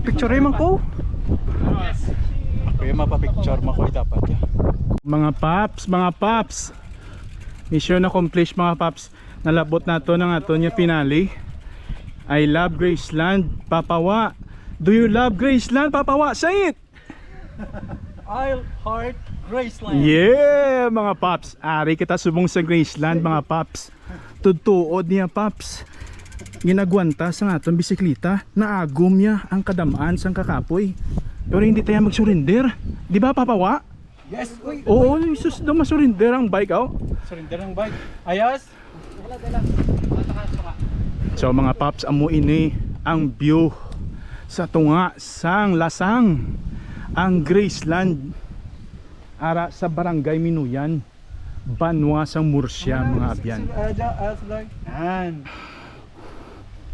Picture man ko. Okay, mapa-picture mo ko dapat ya. Mga paps. Mission accomplished mga paps. Nalabot na to ng ato niya finale. I love Graceland, Papawa. Do you love Graceland, Papawa? Say it. I heart Graceland. Yeah, mga paps. Ari kita subong sa Graceland, mga paps. Tutuod niya, paps. Ginagwanta sa atong bisikleta. Naagom niya ang kadamaan sang kakapoy. Pero hindi tayo mag-surrender. Di ba, Papawa? Yes, uy. Oo, isus daw ma-surrender ang bike, oh. Surrender ng bike. Ayos. So mga paps, amo ini ang view sa tunga sang lasang ang Graceland ara sa barangay Minuyan, Banwa sang Murcia, mga abyan.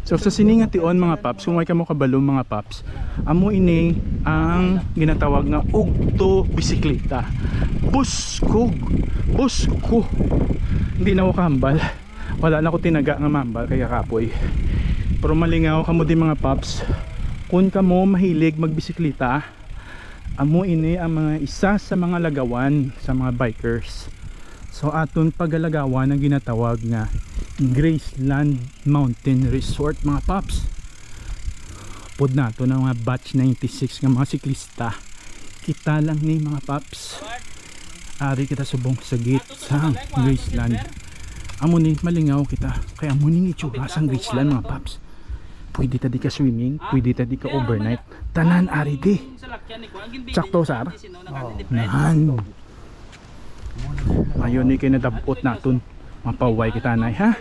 So sa siningation mga paps, kung may kamo kabalo mga paps, amo ini ang ginatawag nga ugto bisikleta. Busko. Hindi na ako kahambal. Wala na ko tinaga nga mambal kaya kapoy. Pero malingaw kamo din mga paps. Kung kamo mahilig magbisikleta, amo ini ang mga isa sa mga lagawan sa mga bikers. So aton pagalagawan ang ginatawag nga Graceland Mountain Resort mga paps. Pod nato ng mga batch 96 nga mga siklista. Kita lang ni mga paps. Ari kita subong sa gate sa Graceland. Amo ni malingaw kita. Kaya amo ni itsura sa Graceland mga paps. Pwede tadi ka swimming, pwede tadi ka overnight. Tanan ari di. Sakto sar. Nahan. Ayun ni kay nadabot naton. Mapaway kita nay ha.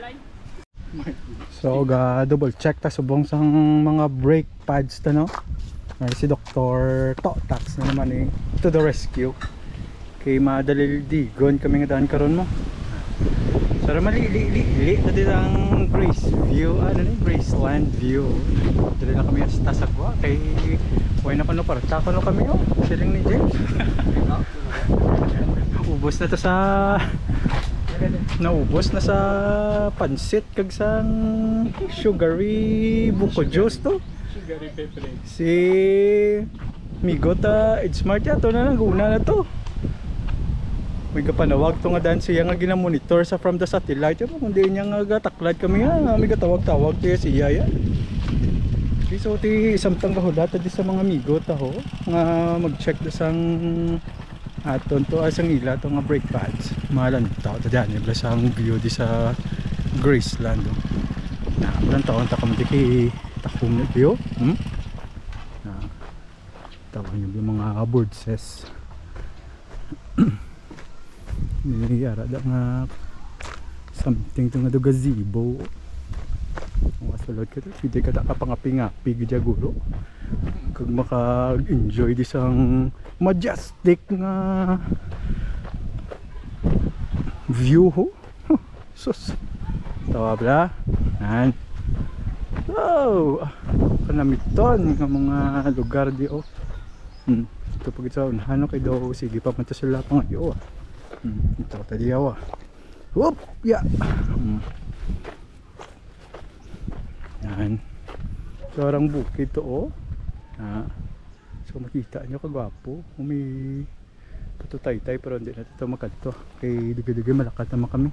So ga double check ta subong sang mga brake pads ta no. Ay si Dr. Totax na naman to the rescue. Kay madalildigon kami nga daan karon mo. Sara mali na din ang Grace View, Graceland View. Dali na kami sa Tasagwa kay why na kuno para takon kami oh. Siling ni James. Ubos na to sa naubos na sa pansit kag sang sugary buko juice to. Sugary pepper. Si Migota It's Smart yato na naguna na to. May kapanawag to nga dan siya nga ginamonitor sa from the satellite. Kung di niya nga gataklad kami ha, may katawag-tawag to siya yan. So ti isang tanggahulata di sa mga Migota ho nga mag-check da sang aton to asang ila to nga brake pads malan tao ta dyan ibla sa view di sa Graceland na walang taon ta kami di kay takum na view na tawag nyo yung mga boardses niliyara da nga something to nga do gazebo mga Salod ka to. Hindi ka kapangapi-ngapi gidya guro. Kag maka-enjoy di sang majestic nga view ho. Sus. Tawa bla. Yan. Wow. Kanamiton nga mga lugar di oh. Ito pag ito ano kay daw sige pa man sila pa ngayo ah. Ito tadi awa. Whoop, ya. Yan. Sarang bukid to oh. So makita nyo kagwapo. May patutay-tay pero hindi natin ito makalito. Kay dugi-dugi malakat naman kami.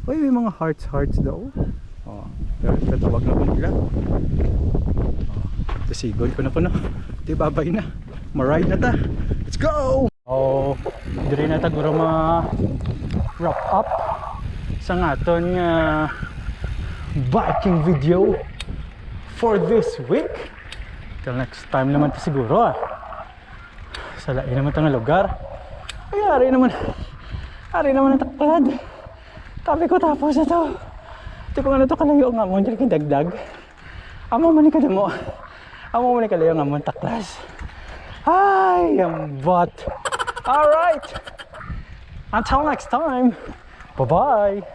Uy, may mga hearts daw. Oh, pero tatawag na ko nila. Tasigon ko na ko no. Di babay na. Ma-ride na ta. Let's go! Oh, diri na taguro ma-wrap up sa ngaton nga biking video for this week. Till next time naman to siguro ah. Sa lain naman itong lugar. Ay, ari naman ang taklad. Tabi ko tapos ito. Ito kung ano ito kalayo nga mo. Diyan dagdag. Amo man ka mo. Amo man kalayo nga mo taklas. Ay, ang bot. Alright. Until next time. Bye-bye.